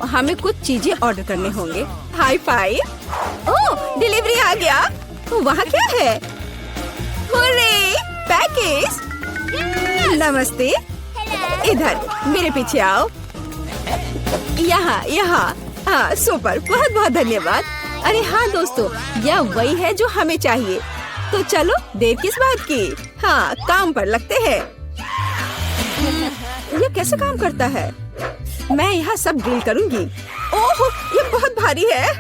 हमें कुछ चीजें ऑर्डर करने होंगे। High five. ओह, डिलीवरी आ गया। वहाँ क्या है? Hooray, package. नमस्ते। इधर मेरे पीछे आओ। यहाँ यहाँ। हाँ, सुपर, बहुत बहुत धन्यवाद। अरे हाँ दोस्तों, यह वही है जो हमें चाहिए। तो चलो, देर किस बात की। हाँ, काम पर लगते हैं। ये कैसे काम करता है? मैं यहाँ सब डील करूंगी। ओह, ये बहुत भारी है।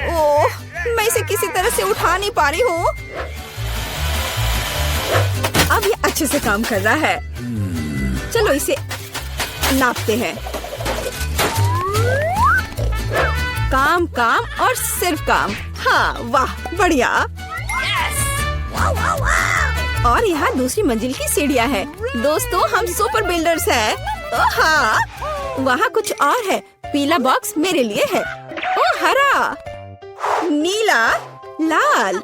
ओह, मैं इसे किसी तरह से उठा नहीं पा रही हूँ। अब ये अच्छे से काम कर रहा है। चलो इसे नापते हैं। काम काम और सिर्फ काम। हाँ, वाह, बढ़िया। और यहाँ दूसरी मंजिल की सीढ़ियाँ हैं। दोस्तों, हम सुपर बिल्डर्स हैं। ओह हाँ, वहाँ कुछ और है। पीला बॉक्स मेरे लिए है। ओह, हरा, नीला, लाल।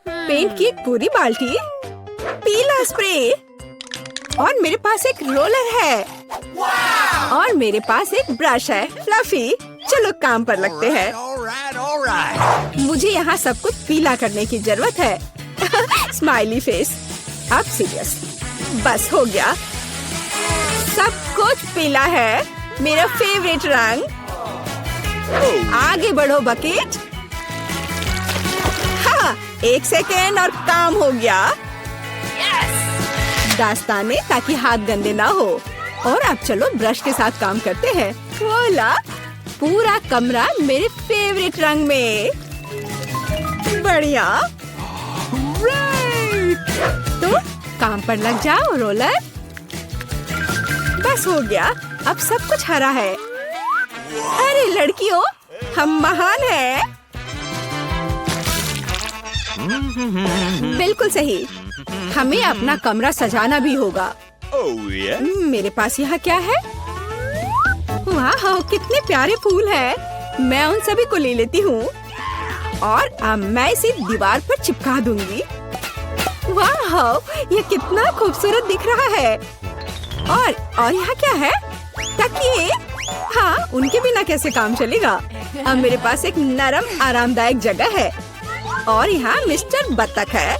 पेंट की एक पूरी बाल्टी, पीला स्प्रे, और मेरे पास एक रोलर है। और मेरे पास एक ब्रश है, फ्लफी। चलो काम पर लगते हैं। मुझे यहाँ सब कुछ पीला करने की जरूरत है। Smiley face. अब सीरियस। बस हो गया। सब कुछ पीला है, मेरा फेवरेट रंग। आगे बढ़ो बकेट। हाँ, 1 सेकेंड और काम हो गया। दास्ताने, ताकि हाथ गंदे ना हो। और अब चलो ब्रश के साथ काम करते हैं। वोला, पूरा कमरा मेरे फेवरेट रंग में। बढ़िया। तो काम पर लग जाओ रोलर। बस हो गया। अब सब कुछ हरा है। अरे लड़कियों, हम महान हैं। बिल्कुल सही। हमें अपना कमरा सजाना भी होगा। मेरे पास यहाँ क्या है? वाह, कितने प्यारे फूल हैं। मैं उन सभी को ले लेती हूँ और अब मैं इसे दीवार पर चिपका दूंगी। वाह, ये कितना खूबसूरत दिख रहा है। और यहाँ क्या है? तकिए। हाँ, उनके बिना कैसे काम चलेगा। अब मेरे पास एक नरम आरामदायक जगह है। और यहाँ मिस्टर बत्तख है।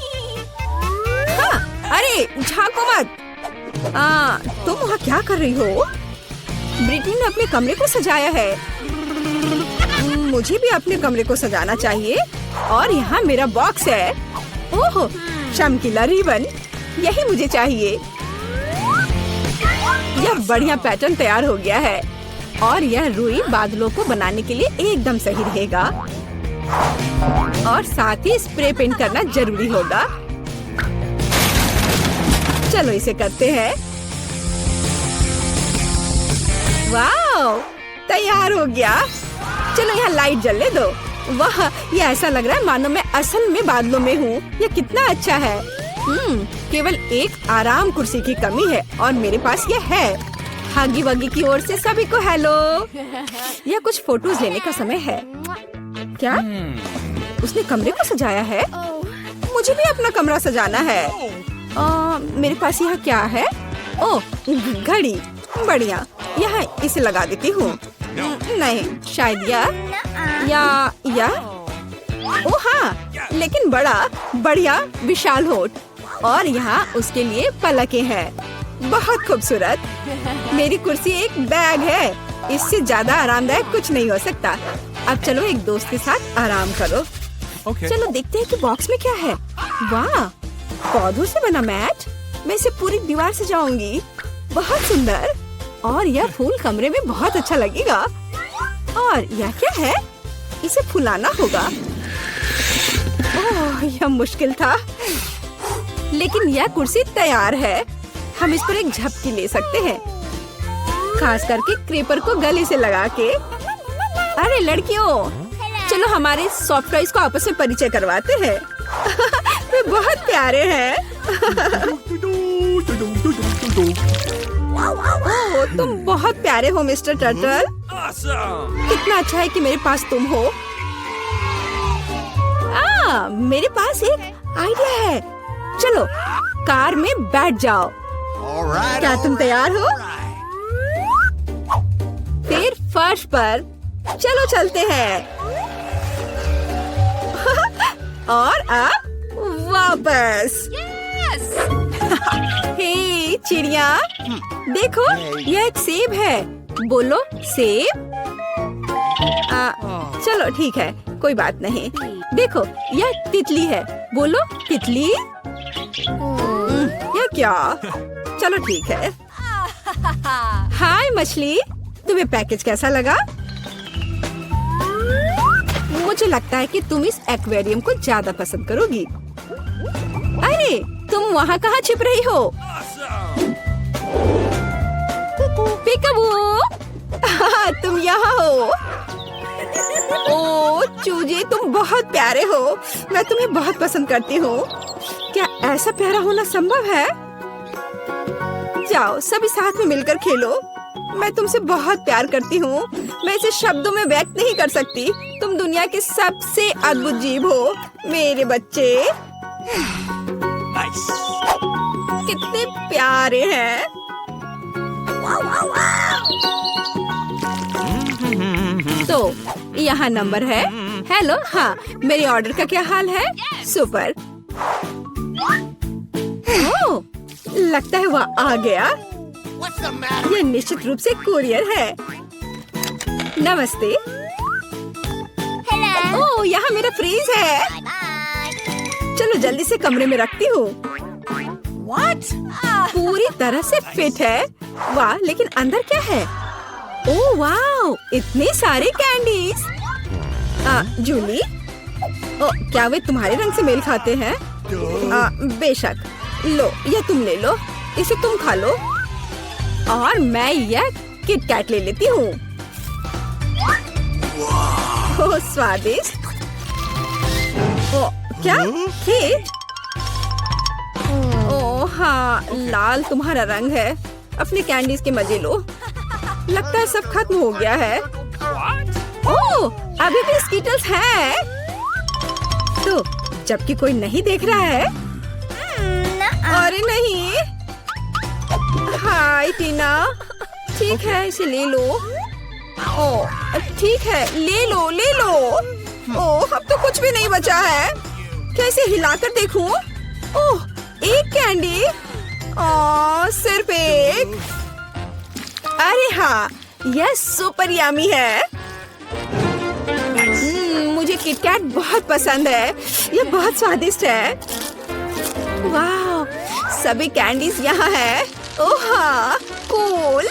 हाँ, अरे झांको मत। तुम वहाँ क्या कर रही हो? ब्रिटनी ने अपने कमरे को सजाया है। मुझे भी अपने कमरे को सजाना चाहिए। और यहाँ मेरा बॉक्स है। ओह, चमकीला रिबन, यही मुझे चाहिए। यह बढ़िया पैटर्न तैयार हो गया है। और यह रुई बादलों को बनाने के लिए एकदम सही रहेगा। और साथ ही स्प्रे पेंट करना जरूरी होगा। चलो इसे करते हैं। वाह, तैयार हो गया। चलो यहाँ लाइट जलने दो। वाह, ये ऐसा लग रहा है मानो मैं असल में बादलों में हूँ। ये कितना अच्छा है। केवल एक आराम कुर्सी की कमी है और मेरे पास ये है। हागी वागी की ओर से सभी को हेलो। यह कुछ फोटोज लेने का समय है। क्या उसने कमरे को सजाया है? मुझे भी अपना कमरा सजाना है। मेरे पास यहाँ क्या है? ओह, घड़ी। बढ़िया, यहाँ इसे लगा देती हूँ। नहीं, शायद या ओह हाँ, लेकिन बड़ा बढ़िया विशाल होठ। और यहाँ उसके लिए पलकें हैं। बहुत खूबसूरत। मेरी कुर्सी एक बैग है। इससे ज्यादा आरामदायक कुछ नहीं हो सकता। अब चलो एक दोस्त के साथ आराम करो। चलो देखते हैं कि बॉक्स में क्या है। वाह, पौधों से बना मैट। मैं इसे पूरी दीवार सजाऊंगी। बहुत सुंदर। और यह फूल कमरे में बहुत अच्छा लगेगा। और यह क्या है? इसे फुलाना होगा। ओह, यह मुश्किल था। लेकिन यह कुर्सी तैयार है। हम इस पर एक झपकी ले सकते हैं, खास करके क्रेपर को गले से लगा के। अरे लड़कियों, चलो हमारे सॉफ्ट टॉयज को आपस में परिचय करवाते हैं। वे बहुत प्यारे हैं। ओह, तुम बहुत प्यारे हो मिस्टर टर्टल। कितना अच्छा है कि मेरे पास तुम हो। मेरे पास एक आइडिया है। चलो कार में बैठ जाओ। क्या तुम तैयार हो? फिर फर्श पर। चलो चलते हैं। और अब वापस। हे चिड़िया, देखो यह एक सेब है। बोलो सेब। चलो ठीक है, कोई बात नहीं। देखो यह तितली है। बोलो तितली। यह क्या? चलो ठीक है। हाय मछली, तुम्हें पैकेज कैसा लगा? मुझे लगता है कि तुम इस एक्वेरियम को ज्यादा पसंद करोगी। अरे तुम वहाँ कहाँ छिप रही हो? पिकाबू, तुम यहाँ हो। ओ चूजे, तुम बहुत प्यारे हो। मैं तुम्हें बहुत पसंद करती हूँ। क्या ऐसा प्यारा होना संभव है? जाओ सभी साथ में मिलकर खेलो। मैं तुमसे बहुत प्यार करती हूँ। मैं इसे शब्दों में व्यक्त नहीं कर सकती। तुम दुनिया के सबसे अद्भुत जीव हो मेरे बच्चे। कितने प्यारे हैं। तो यहाँ नंबर है। हेलो, हाँ मेरे ऑर्डर का क्या हाल है? सुपर। ओह, लगता है वह आ गया। ये निश्चित रूप से कुरियर है। नमस्ते। ओह, यहाँ मेरा फ्रीज है। चलो जल्दी से कमरे में रखती हूँ। पूरी तरह से फिट है। वाह, लेकिन अंदर क्या है? ओह वाह, इतने सारे कैंडीज। जूली, क्या वे तुम्हारे रंग से मेल खाते हैं? बेशक। लो, यह तुम ले लो। इसे तुम खा लो। और मैं यह किट कैट ले लेती हूँ। ओह स्वादिष्ट। ओह क्या? केक? ओह हाँ, लाल तुम्हारा रंग है। अपने कैंडीज के मजे लो। लगता है सब खत्म हो गया है। ओह, अभी भी स्कीटल्स हैं। तो जबकि कोई नहीं देख रहा है। अरे नहीं। हाय टीना, ठीक है इसे ले लो। ओह ठीक है, ले लो ले लो। ओह, अब तो कुछ भी नहीं बचा है। कैसे हिलाकर देखूं? ओह, एक कैंडी। ओह, सिर्फ एक। अरे हाँ, यह सुपर यम्मी है। मुझे किटकैट बहुत पसंद है। यह बहुत स्वादिष्ट है। वाह, सभी कैंडीज यहाँ है। ओह हाँ, कूल।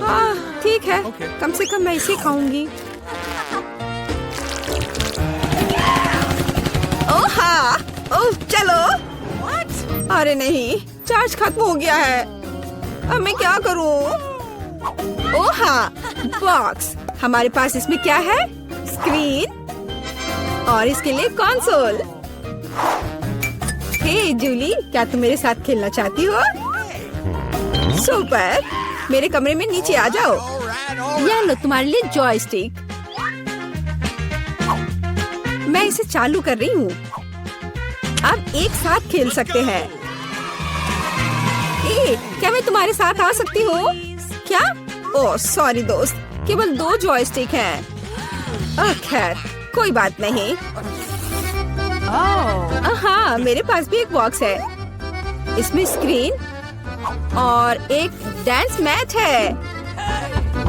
हाँ ठीक है, कम से कम मैं इसे खाऊंगी। ओह हाँ, ओह चलो। अरे नहीं, चार्ज खत्म हो गया है। अब मैं क्या करूं? ओह हाँ, बॉक्स। हमारे पास इसमें क्या है? स्क्रीन और इसके लिए कंसोल। हे जूली, क्या तुम मेरे साथ खेलना चाहती हो? सुपर। मेरे कमरे में नीचे आ जाओ। यह लो तुम्हारे लिए जॉयस्टिक। मैं इसे चालू कर रही हूँ। अब एक साथ खेल सकते हैं। क्या मैं तुम्हारे साथ आ सकती हूँ? क्या? ओह सॉरी दोस्त, केवल 2 जॉयस्टिक हैं। खैर कोई बात नहीं। हाँ, मेरे पास भी एक बॉक्स है। इसमें स्क्रीन और एक डांस मैच है।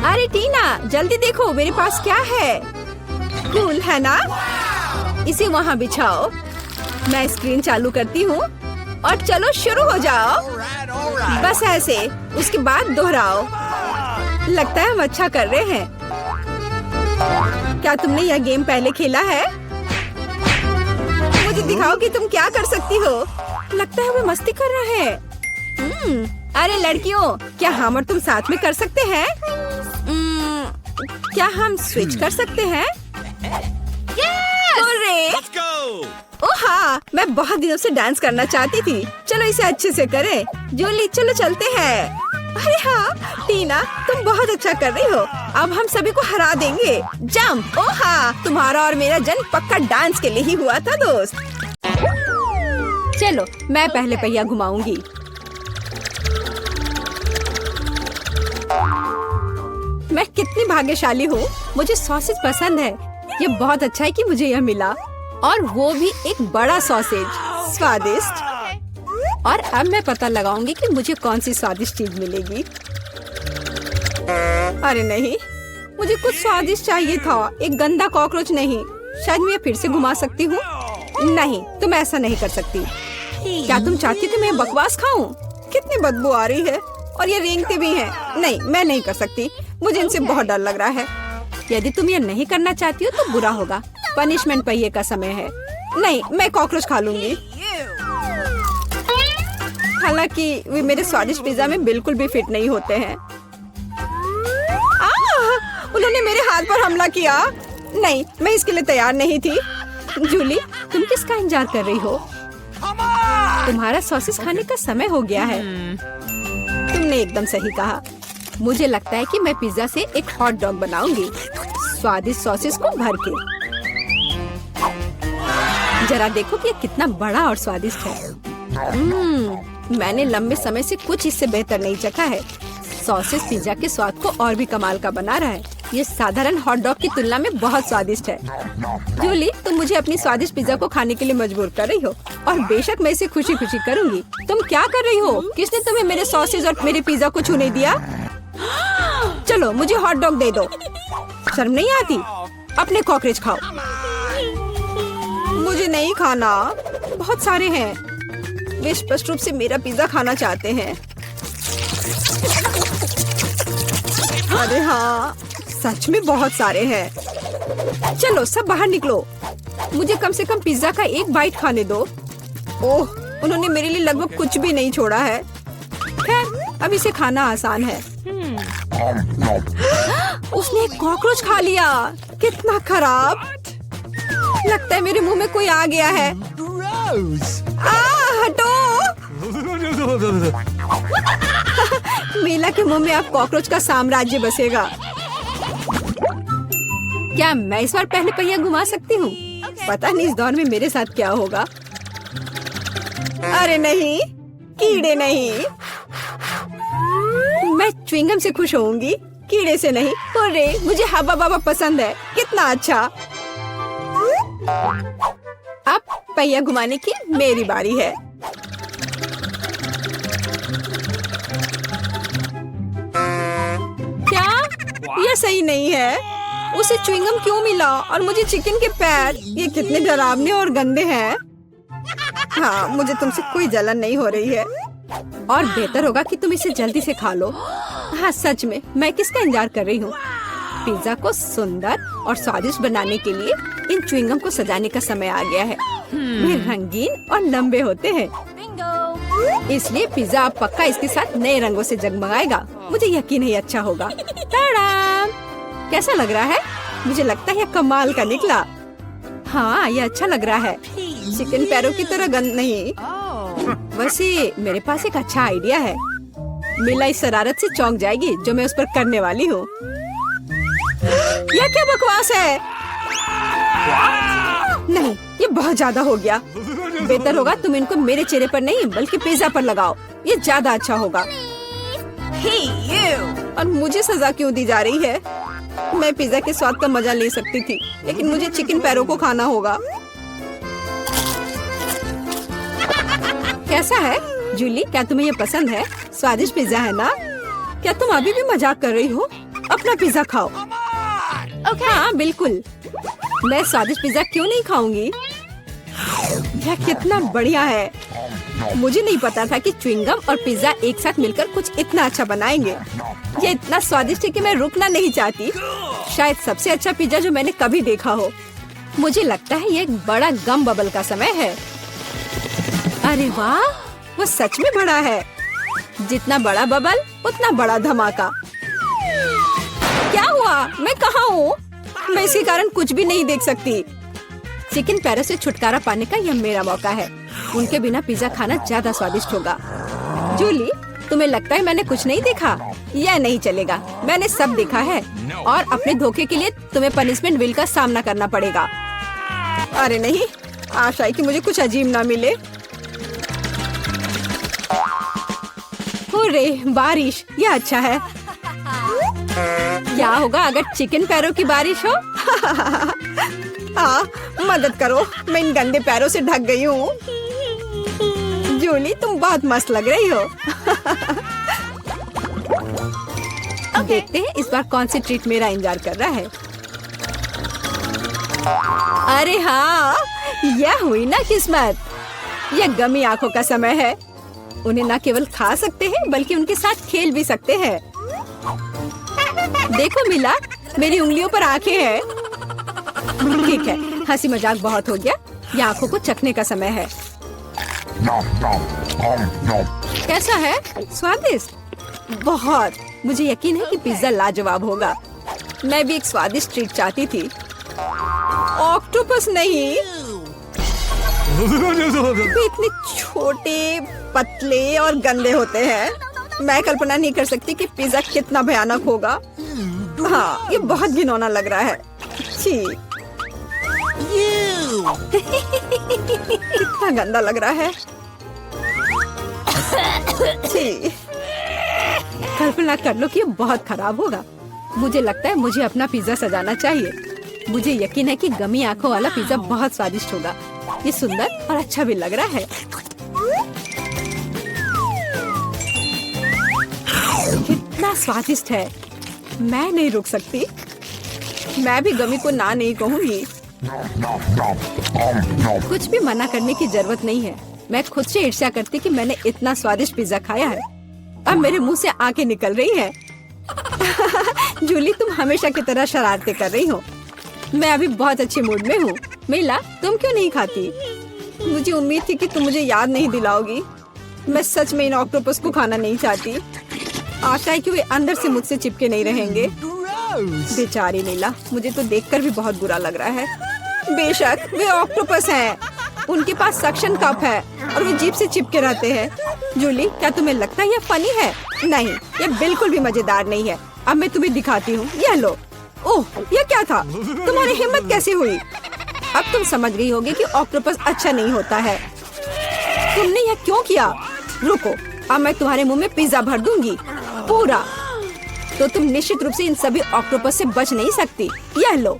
अरे टीना, जल्दी देखो मेरे पास क्या है। कूल है ना? इसे वहाँ बिछाओ। मैं स्क्रीन चालू करती हूँ और चलो शुरू हो जाओ। बस ऐसे, उसके बाद दोहराओ। लगता है हम अच्छा कर रहे हैं। क्या तुमने यह गेम पहले खेला है? मुझे दिखाओ कि तुम क्या कर सकती हो। लगता है वे मस्ती कर रहे हैं। अरे लड़कियों, क्या हम और तुम साथ में कर सकते हैं? क्या हम स्विच कर सकते हैं? ओह हाँ, मैं बहुत दिनों से डांस करना चाहती थी। चलो इसे अच्छे से करें। जूली चलो चलते हैं। अरे हाँ टीना, तुम बहुत अच्छा कर रही हो। अब हम सभी को हरा देंगे। जंप। ओह हाँ, तुम्हारा और मेरा जन्म पक्का डांस के लिए ही हुआ था दोस्त। चलो मैं पहले पहिया घुमाऊंगी। मैं कितनी भाग्यशाली हूँ, मुझे सॉसेज पसंद है। ये बहुत अच्छा है कि मुझे यह मिला, और वो भी एक बड़ा सॉसेज, स्वादिष्ट। और अब मैं पता लगाऊंगी कि मुझे कौन सी स्वादिष्ट चीज मिलेगी। अरे नहीं, मुझे कुछ स्वादिष्ट चाहिए था, एक गंदा कॉकरोच नहीं। शायद मैं फिर से घुमा सकती हूँ। नहीं, तुम ऐसा नहीं कर सकती। क्या तुम चाहती कि मैं बकवास खाऊं? कितनी बदबू आ रही है, और ये रेंगते भी हैं। नहीं, मैं नहीं कर सकती, मुझे इनसे बहुत डर लग रहा है। यदि तुम ये नहीं करना चाहती हो तो बुरा होगा। पनिशमेंट पहिए का समय है। नहीं, मैं कॉकरोच खा लूंगी। हालांकि वे मेरे स्वादिष्ट पिज्जा में बिल्कुल भी फिट नहीं होते हैं। उन्होंने मेरे हाथ पर हमला किया। नहीं, मैं इसके लिए तैयार नहीं थी। जूली, तुम किसका इंतजार कर रही हो? तुम्हारा सॉसेस खाने का समय हो गया है। तुमने एकदम सही कहा। मुझे लगता है कि मैं पिज्जा से एक हॉट डॉग बनाऊंगी, स्वादिष्ट सॉसेस को भर के। जरा देखो कि ये कितना बड़ा और स्वादिष्ट है। मैंने लंबे समय से कुछ इससे बेहतर नहीं चखा है। सॉसेस पिज्जा के स्वाद को और भी कमाल का बना रहा है। ये साधारण हॉट डॉग की तुलना में बहुत स्वादिष्ट है। जूली, तुम मुझे अपनी स्वादिष्ट पिज्जा को खाने के लिए मजबूर कर रही हो, और बेशक मैं इसे खुशी खुशी करूंगी। तुम क्या कर रही हो? किसने तुम्हें मेरे सॉसेज और मेरे पिज्जा को छूने दिया? चलो, मुझे हॉट डॉग दे दो। शर्म नहीं आती? अपने कॉकरोच खाओ। मुझे नहीं खाना, बहुत सारे हैं। वे स्पष्ट रूप से मेरा पिज्जा खाना चाहते हैं। अरे हाँ, सच में बहुत सारे हैं। चलो सब बाहर निकलो, मुझे कम से कम पिज्जा का एक बाइट खाने दो। ओह, उन्होंने मेरे लिए लगभग कुछ भी नहीं छोड़ा है। खैर, अब इसे खाना आसान है। उसने एक कॉकरोच खा लिया। कितना खराब। लगता है मेरे मुंह में कोई आ गया है। हटो। मीला के मुंह में अब कॉकरोच का साम्राज्य बसेगा। क्या मैं इस बार पहले पहिया घुमा सकती हूँ? पता नहीं इस दौर में मेरे साथ क्या होगा। अरे नहीं, कीड़े नहीं। मैं च्युइंगम से खुश होऊंगी, कीड़े से नहीं। अरे, मुझे हवा बाबा पसंद है। कितना अच्छा। अब पहिया घुमाने की मेरी बारी है। क्या यह सही नहीं है? उसे च्युइंगम क्यों मिला और मुझे चिकन के पैर? ये कितने डरावने और गंदे हैं। हाँ, मुझे तुमसे कोई जलन नहीं हो रही है, और बेहतर होगा कि तुम इसे जल्दी से खा लो। हाँ, सच में मैं किसका इंतजार कर रही हूँ? पिज्जा को सुंदर और स्वादिष्ट बनाने के लिए इन च्युइंगम को सजाने का समय आ गया है। वे रंगीन और लंबे होते हैं, इसलिए पिज्जा अब पक्का इसके साथ नए रंगों से जगमगाएगा। मुझे यकीन है अच्छा होगा। टाडाम! कैसा लग रहा है? मुझे लगता है यह कमाल का निकला। हाँ, यह अच्छा लग रहा है। चिकन पैरों की तरह गंद नहीं। वैसे मेरे पास एक अच्छा आइडिया है। मीला इस शरारत से चौंक जाएगी जो मैं उस पर करने वाली हूँ। यह क्या बकवास है? नहीं, ये बहुत ज्यादा हो गया। बेहतर होगा तुम इनको मेरे चेहरे पर नहीं बल्कि पिज्जा पर लगाओ। ये ज्यादा अच्छा होगा। और मुझे सजा क्यों दी जा रही है? मैं पिज्जा के स्वाद का मजा ले सकती थी, लेकिन मुझे चिकन पैरों को खाना होगा। कैसा है जूली? क्या तुम्हें ये पसंद है? स्वादिष्ट पिज्जा है ना? क्या तुम अभी भी मजाक कर रही हो? अपना पिज्जा खाओ। हाँ, बिल्कुल। मैं स्वादिष्ट पिज्जा क्यों नहीं खाऊंगी? यह कितना बढ़िया है। मुझे नहीं पता था कि च्युइंगम और पिज्जा एक साथ मिलकर कुछ इतना अच्छा बनाएंगे। यह इतना स्वादिष्ट है कि मैं रुकना नहीं चाहती। शायद सबसे अच्छा पिज्जा जो मैंने कभी देखा हो। मुझे लगता है ये एक बड़ा गम बबल का समय है। अरे वाह, वो सच में बड़ा है। जितना बड़ा बबल उतना बड़ा धमाका। क्या हुआ? मैं कहाँ हूँ? मैं इसके कारण कुछ भी नहीं देख सकती। चिकन पैरों से छुटकारा पाने का यह मेरा मौका है। उनके बिना पिज्जा खाना ज्यादा स्वादिष्ट होगा। जूली, तुम्हें लगता है मैंने कुछ नहीं देखा? यह नहीं चलेगा। मैंने सब देखा है, और अपने धोखे के लिए तुम्हें पनिशमेंट बिल का सामना करना पड़ेगा। अरे नहीं, आशा है कि मुझे कुछ अजीब ना मिले। हुर्रे, बारिश, यह अच्छा है। क्या होगा अगर चिकन पैरों की बारिश हो? मदद करो, मैं इन गंदे पैरों से ढक गई हूँ। जूली तुम बहुत मस्त लग रही हो। देखते हैं इस बार कौन सी ट्रीट मेरा इंतजार कर रहा है। अरे हाँ, यह हुई ना किस्मत। यह गमी आंखों का समय है। उन्हें न केवल खा सकते हैं बल्कि उनके साथ खेल भी सकते हैं। देखो मिला, मेरी उंगलियों पर आंखें हैं। ठीक है, हंसी मजाक बहुत हो गया। ये आंखों को चखने का समय है। कैसा है? स्वादिष्ट? बहुत। मुझे यकीन है कि पिज्जा लाजवाब होगा। मैं भी एक स्वादिष्ट ट्रीट चाहती थी। ऑक्टोपस नहीं। वे इतने छोटे, पतले और गंदे होते हैं। मैं कल्पना नहीं कर सकती कि पिज्जा कितना भयानक होगा। हाँ, ये बहुत घिनौना लग रहा है। छी। कितना गंदा लग रहा है। छी। कल्पना कर लो कि ये बहुत खराब होगा। मुझे लगता है मुझे अपना पिज्जा सजाना चाहिए। मुझे यकीन है कि गमी आंखों वाला पिज्जा बहुत स्वादिष्ट होगा। ये सुंदर और अच्छा भी लग रहा है। कितना स्वादिष्ट है। मैं नहीं रुक सकती। मैं भी गमी को ना नहीं कहूँगी। कुछ भी मना करने की जरूरत नहीं है। मैं खुद से ईर्ष्या करती कि मैंने इतना स्वादिष्ट पिज्जा खाया है। अब मेरे मुंह से आंखें निकल रही है। जूली तुम हमेशा की तरह शरारतें कर रही हो। मैं अभी बहुत अच्छे मूड में हूँ। मिला, तुम क्यों नहीं खाती? मुझे उम्मीद थी कि तुम मुझे याद नहीं दिलाओगी। मैं सच में इन ऑक्टोपस को खाना नहीं चाहती। आशा है कि वे अंदर से मुझसे चिपके नहीं रहेंगे। बेचारी नीला, मुझे तो देखकर भी बहुत बुरा लग रहा है। बेशक वे ऑक्टोपस हैं। उनके पास सक्शन कप है और वे जीभ से चिपके रहते हैं। जूली, क्या तुम्हें लगता है यह फनी है? नहीं, यह बिल्कुल भी मजेदार नहीं है। अब मैं तुम्हें दिखाती हूँ। यह लो। ओह, यह क्या था? तुम्हारी हिम्मत कैसे हुई? अब तुम समझ गई होगी कि ऑक्टोपस अच्छा नहीं होता है। तुमने यह क्यों किया? रुको, अब मैं तुम्हारे मुंह में पिज्जा भर दूंगी, पूरा। तो तुम निश्चित रूप से इन सभी ऑक्टोपस से बच नहीं सकती। यह लो।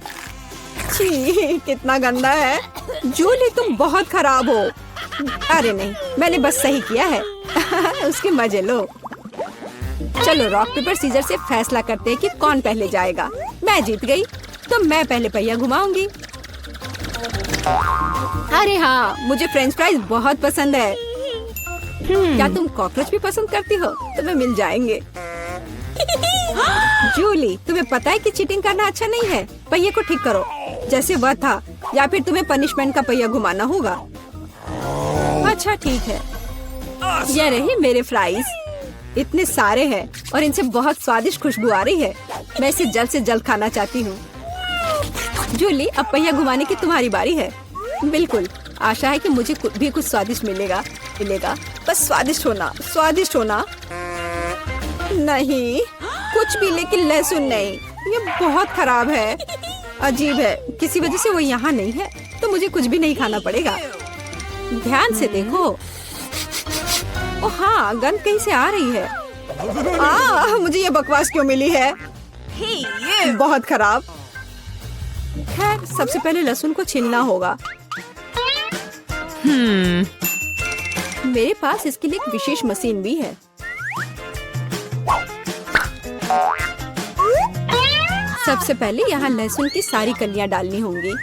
छी, कितना गंदा है। जूली तुम बहुत खराब हो। अरे नहीं, मैंने बस सही किया है। उसके मजे लो। चलो रॉक पेपर सीजर से फैसला करते हैं कि कौन पहले जाएगा। मैं जीत गई तो मैं पहले पहिया घुमाऊंगी। अरे हाँ, मुझे फ्रेंच फ्राइज बहुत पसंद है। क्या तुम कॉकरोच भी पसंद करती हो? तुम्हें मिल जाएंगे। जूली, तुम्हें पता है कि चीटिंग करना अच्छा नहीं है। पहिए को ठीक करो जैसे वह था, या फिर तुम्हें पनिशमेंट का पहिया घुमाना होगा। अच्छा ठीक है। ये रही मेरे फ्राइज। इतने सारे हैं और इनसे बहुत स्वादिष्ट खुशबू आ रही है। मैं इसे जल्द से जल्द खाना चाहती हूँ। जूली, अब पहिया घुमाने की तुम्हारी बारी है। बिल्कुल, आशा है कि मुझे भी कुछ स्वादिष्ट मिलेगा। बस स्वादिष्ट होना, स्वादिष्ट होना। नहीं, कुछ भी, लेकिन लहसुन नहीं। ये बहुत खराब है। अजीब है, किसी वजह से वो यहाँ नहीं है तो मुझे कुछ भी नहीं खाना पड़ेगा। ध्यान से देखो। ओ हाँ, गंध कहीं से आ रही है। मुझे ये बकवास क्यों मिली है? बहुत खराब। खैर, सबसे पहले लहसुन को छीलना होगा। मेरे पास इसके लिए एक विशेष मशीन भी है। सबसे पहले यहाँ लहसुन की सारी कलियां डालनी होंगी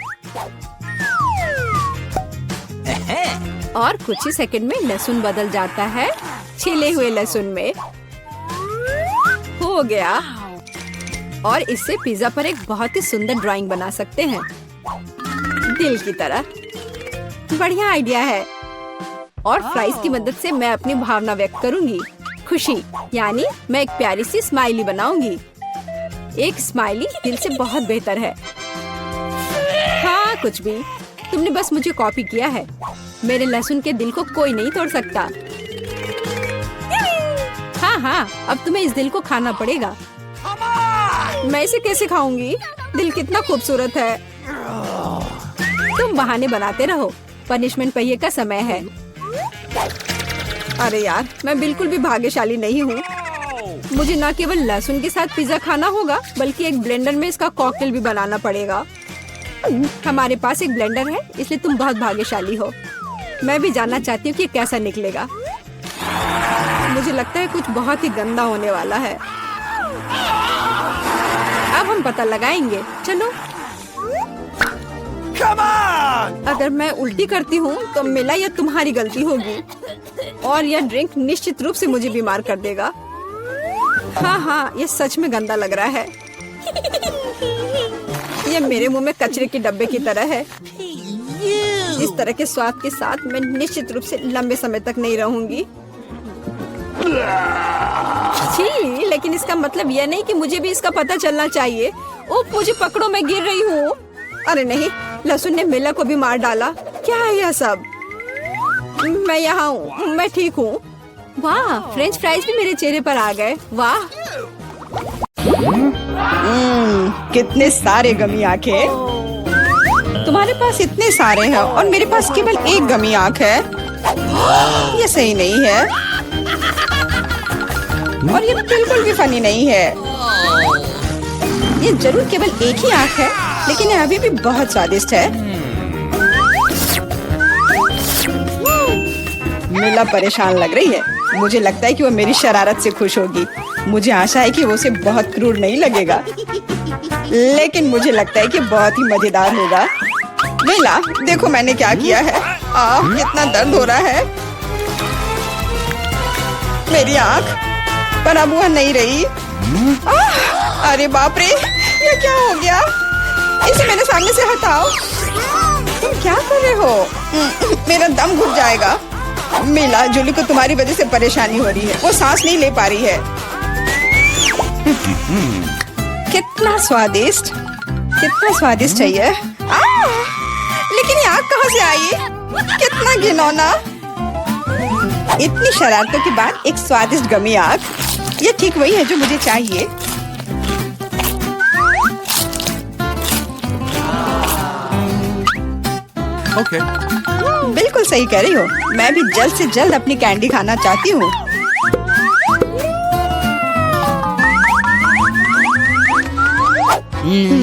और कुछ ही सेकंड में लहसुन बदल जाता है छिले हुए लहसुन में। हो गया। और इससे पिज्जा पर एक बहुत ही सुंदर ड्राइंग बना सकते हैं, दिल की तरह। बढ़िया आइडिया है। और फ्राइज की मदद से मैं अपनी भावना व्यक्त करूंगी। खुशी, यानी मैं एक प्यारी सी स्माइली बनाऊंगी। एक स्माइली दिल से बहुत बेहतर है। हाँ, कुछ भी। तुमने बस मुझे कॉपी किया है। मेरे लहसुन के दिल को कोई नहीं तोड़ सकता। हाँ, अब तुम्हें इस दिल को खाना पड़ेगा। मैं इसे कैसे खाऊंगी? दिल कितना खूबसूरत है। तुम बहाने बनाते रहो। पनिशमेंट पहिए का समय है। अरे यार, मैं बिल्कुल भी भाग्यशाली नहीं हूँ। मुझे न केवल लहसुन के साथ पिज्जा खाना होगा बल्कि एक ब्लेंडर में इसका कॉकटेल भी बनाना पड़ेगा। हमारे पास एक ब्लेंडर है, इसलिए तुम बहुत भाग्यशाली हो। मैं भी जानना चाहती हूँ कि कैसा निकलेगा। मुझे लगता है कुछ बहुत ही गंदा होने वाला है। अब हम पता लगाएंगे। चलो। अगर मैं उल्टी करती हूँ तो मिला यह तुम्हारी गलती होगी और यह ड्रिंक निश्चित रूप से मुझे बीमार कर देगा। हाँ, ये सच में गंदा लग रहा है। ये मेरे मुंह में कचरे के डब्बे की तरह है। इस तरह के स्वाद के साथ मैं निश्चित रूप से लंबे समय तक नहीं रहूंगी। छी, लेकिन इसका मतलब यह नहीं कि मुझे भी इसका पता चलना चाहिए। ओह, मुझे पकड़ो, मैं गिर रही हूँ। अरे नहीं, लहसुन ने मिला को भी मार डाला। क्या है यह सब? मैं यहाँ हूँ, मैं ठीक हूँ। वाह, फ्रेंच फ्राइज भी मेरे चेहरे पर आ गए। वाह, कितने सारे गमी आंखें। तुम्हारे पास इतने सारे हैं और मेरे पास केवल एक गमी आंख है। ये सही नहीं है और ये बिल्कुल भी फनी नहीं है। ये जरूर केवल एक ही आंख है, लेकिन ये अभी भी बहुत स्वादिष्ट है। मिला परेशान लग रही है। मुझे लगता है कि वो मेरी शरारत से खुश होगी। मुझे आशा है कि वो उसे बहुत क्रूर नहीं लगेगा, लेकिन मुझे लगता है कि बहुत ही मजेदार होगा। मिला, देखो मैंने क्या किया है। कितना दर्द हो रहा है। मेरी आँख, पर अब वह नहीं रही। अरे बाप रे, ये क्या हो गया? इसे मेरे सामने से हटाओ। तुम क्या कर रहे हो? मेरा दम घुट जाएगा। मिला, जूली को तुम्हारी वजह से परेशानी हो रही है। वो सांस नहीं ले पा रही है। कितना स्वादिष्ट, कितना स्वादिष्ट है ये। लेकिन ये आग कहाँ से आई? कितना घिनौना। इतनी शरारतों के बाद एक स्वादिष्ट गमी आग। ये ठीक वही है जो मुझे चाहिए। ओके। बिल्कुल सही कह रही हो। मैं भी जल्द से जल्द अपनी कैंडी खाना चाहती हूँ।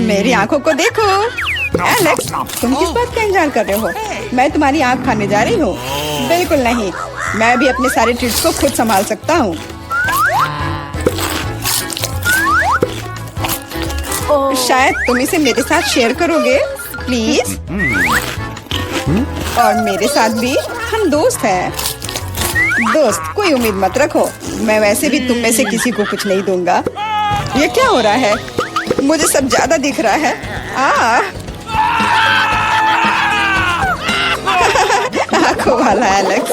मेरी आंखों को देखो। एलेक्स, तुम किस बात का इंतजार कर रहे हो? मैं तुम्हारी आंख खाने जा रही हूँ। बिल्कुल नहीं, मैं भी अपने सारे ट्रीट्स को खुद संभाल सकता हूँ। शायद तुम इसे मेरे साथ शेयर करोगे, प्लीज। और मेरे साथ भी, हम दोस्त हैं। दोस्त, कोई उम्मीद मत रखो। मैं वैसे भी तुम में से किसी को कुछ नहीं दूंगा। ये क्या हो रहा है? मुझे सब ज्यादा दिख रहा है। आंखों वाला एलेक्स।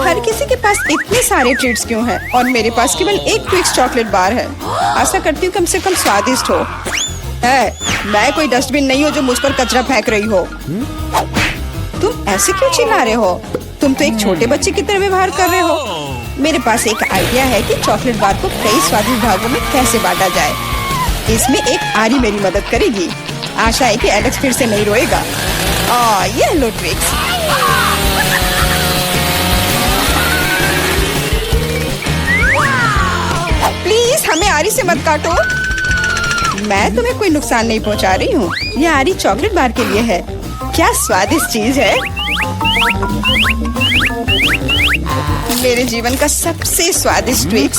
हर किसी के पास इतने सारे ट्रीट्स क्यों हैं और मेरे पास केवल एक ट्विक्स चॉकलेट बार है। आशा करती हूँ कम से कम स्वादिष्ट हो। मैं कोई डस्टबिन नहीं हूँ जो मुझ पर कचरा फेंक रही हो। तुम ऐसे क्यों चिल्ला रहे हो? तुम तो एक छोटे बच्चे की तरह व्यवहार कर रहे हो। मेरे पास एक आइडिया है कि चॉकलेट बार को कई स्वादिष्ट भागों में कैसे बांटा जाए। इसमें एक आरी मेरी मदद करेगी। आशा है कि एलेक्स फिर से नहीं रोएगा। ये लो ट्विक्स। प्लीज हमें आरी से मत काटो। मैं तुम्हें कोई नुकसान नहीं पहुंचा रही हूँ। यह आरी चॉकलेट बार के लिए है। क्या स्वादिष्ट चीज है। मेरे जीवन का सबसे स्वादिष्ट ट्विक्स।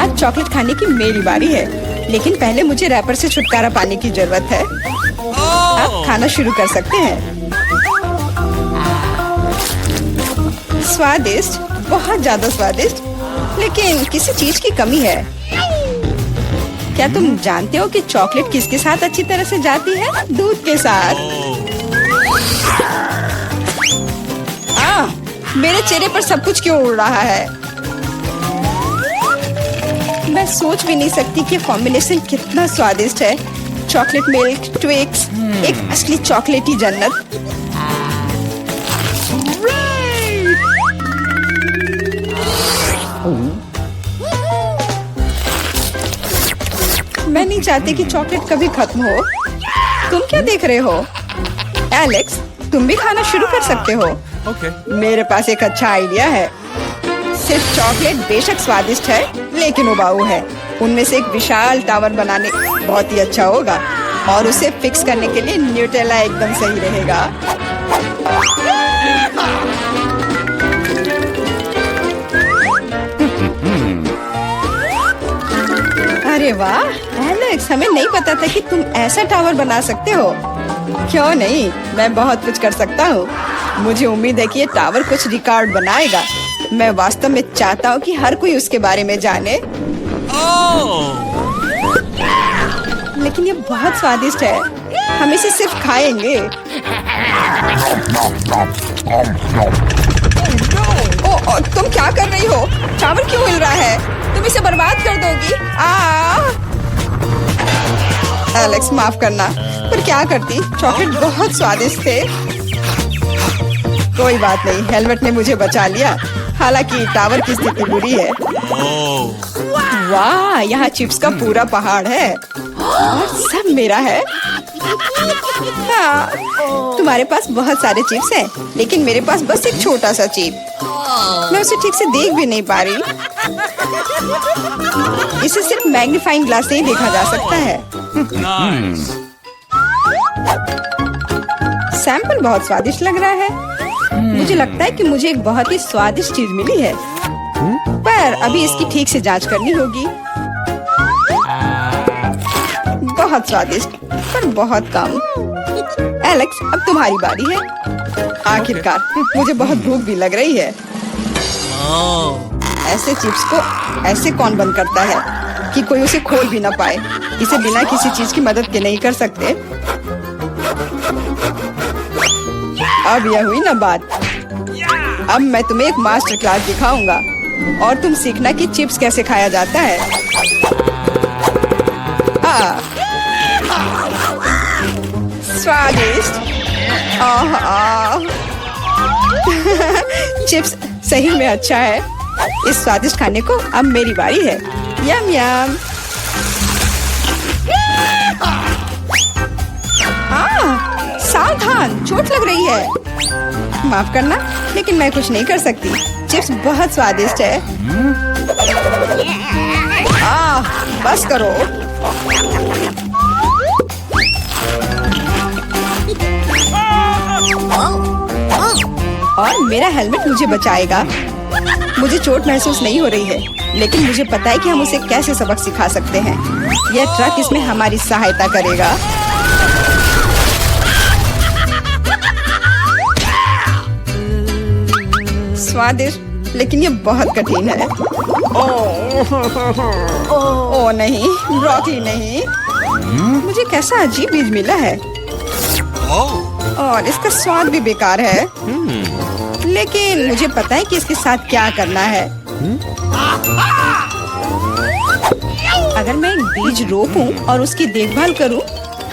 अब चॉकलेट खाने की मेरी बारी है, लेकिन पहले मुझे रैपर से छुटकारा पाने की जरूरत है। अब खाना शुरू कर सकते हैं। स्वादिष्ट, बहुत ज्यादा स्वादिष्ट, लेकिन किसी चीज की कमी है। क्या तुम जानते हो कि चॉकलेट किसके साथ अच्छी तरह से जाती है? दूध के साथ। मेरे चेहरे पर सब कुछ क्यों उड़ रहा है? मैं सोच भी नहीं सकती कि कॉम्बिनेशन कितना स्वादिष्ट है। चॉकलेट मिल्क, ट्विक्स, एक असली चॉकलेटी जन्नत। मैं नहीं चाहती कि चॉकलेट कभी खत्म हो। तुम क्या देख रहे हो? एलेक्स, तुम भी खाना शुरू कर सकते हो। Okay. मेरे पास एक अच्छा आइडिया है। सिर्फ चॉकलेट बेशक स्वादिष्ट है, लेकिन उबाऊ है। उनमें से एक विशाल टावर बनाने बहुत ही अच्छा होगा, और उसे फिक्स करने के लिए न्यूटेला एकदम सही रहेगा। अरे वाह एलेक्स, हमें नहीं पता था कि तुम ऐसा टावर बना सकते हो। क्यों नहीं, मैं बहुत कुछ कर सकता हूँ। मुझे उम्मीद है कि ये टावर कुछ रिकॉर्ड बनाएगा। मैं वास्तव में चाहता हूँ कि हर कोई उसके बारे में जाने। लेकिन ये बहुत स्वादिष्ट है, हम इसे सिर्फ खाएंगे। ओ, तुम क्या कर रही हो? टावर क्यों हिल रहा है? तुम इसे बर्बाद कर दोगी। एलेक्स माफ करना, पर क्या करती, चॉकलेट बहुत स्वादिष्ट थे। कोई बात नहीं, हेलमेट ने मुझे बचा लिया। हालांकि टावर की स्थिति बुरी है। वाह, यहाँ चिप्स का पूरा पहाड़ है और सब मेरा है। हाँ, तुम्हारे पास बहुत सारे चिप्स हैं, लेकिन मेरे पास बस एक छोटा सा चिप। मैं उसे ठीक से देख भी नहीं पा रही। इसे सिर्फ मैग्नीफाइंग ग्लास से ही देखा जा सकता है। सैंपल बहुत स्वादिष्ट लग रहा है। मुझे लगता है कि मुझे एक बहुत ही स्वादिष्ट चीज मिली है, पर अभी इसकी ठीक से जांच करनी होगी। बहुत स्वादिष्ट, पर बहुत कम। एलेक्स, अब तुम्हारी बारी है। आखिरकार मुझे बहुत भूख भी लग रही है। ऐसे चिप्स को ऐसे कौन बंद करता है कि कोई उसे खोल भी ना पाए? इसे बिना किसी चीज की मदद के नहीं कर सकते। अब यह हुई ना बात। अब मैं तुम्हें एक मास्टर क्लास दिखाऊंगा और तुम सीखना कि चिप्स कैसे खाया जाता है। स्वादिष्ट। चिप्स सही में अच्छा है। इस स्वादिष्ट खाने को अब मेरी बारी है। यम यम। सावधान, चोट लग रही है। माफ करना, लेकिन मैं कुछ नहीं कर सकती। चिप्स बहुत स्वादिष्ट है। बस करो। और मेरा हेलमेट मुझे बचाएगा। मुझे चोट महसूस नहीं हो रही है, लेकिन मुझे पता है कि हम उसे कैसे सबक सिखा सकते हैं। यह ट्रक इसमें हमारी सहायता करेगा। स्वादिष्ट, लेकिन ये बहुत कठिन है। ओ नहीं, ब्रोकली नहीं। मुझे कैसा अजीब बीज मिला है और इसका स्वाद भी बेकार है। लेकिन मुझे पता है कि इसके साथ क्या करना है। अगर मैं एक बीज रोपूं और उसकी देखभाल करूं,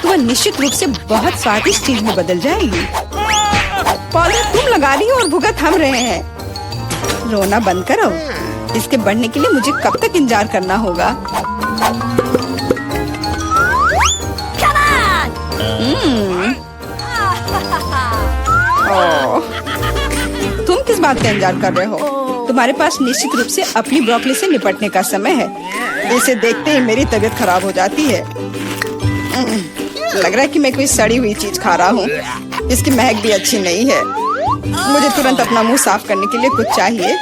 तो वह निश्चित रूप से बहुत स्वादिष्ट चीज में बदल जाएगी। पौधा तुम लगा रही हो और भुगत हम रहे हैं। रोना बंद करो। इसके बढ़ने के लिए मुझे कब तक इंतजार करना होगा? तुम किस बात का इंतजार कर रहे हो? तुम्हारे पास निश्चित रूप से अपनी ब्रोकली से निपटने का समय है। इसे देखते ही मेरी तबीयत खराब हो जाती है। लग रहा है कि मैं कोई सड़ी हुई चीज खा रहा हूँ। इसकी महक भी अच्छी नहीं है। मुझे तुरंत अपना मुंह साफ करने के लिए कुछ चाहिए।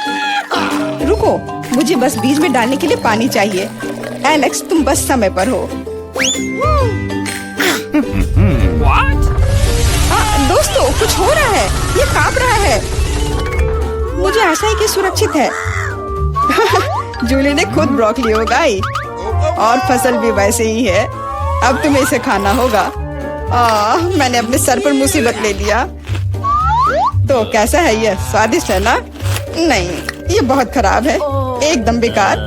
रुको, मुझे बस बीज में डालने के लिए पानी चाहिए। एलेक्स, तुम बस समय पर हो। दोस्तों, कुछ हो रहा है। ये कांप रहा है। मुझे आशा है कि सुरक्षित है। जूली ने खुद ब्रोकली उगाई और फसल भी वैसे ही है। अब तुम्हें इसे खाना होगा। मैंने अपने सर पर मुसीबत ले लिया। तो कैसा है ये? स्वादिष्ट है ना? नहीं, ये बहुत खराब है, एकदम बेकार।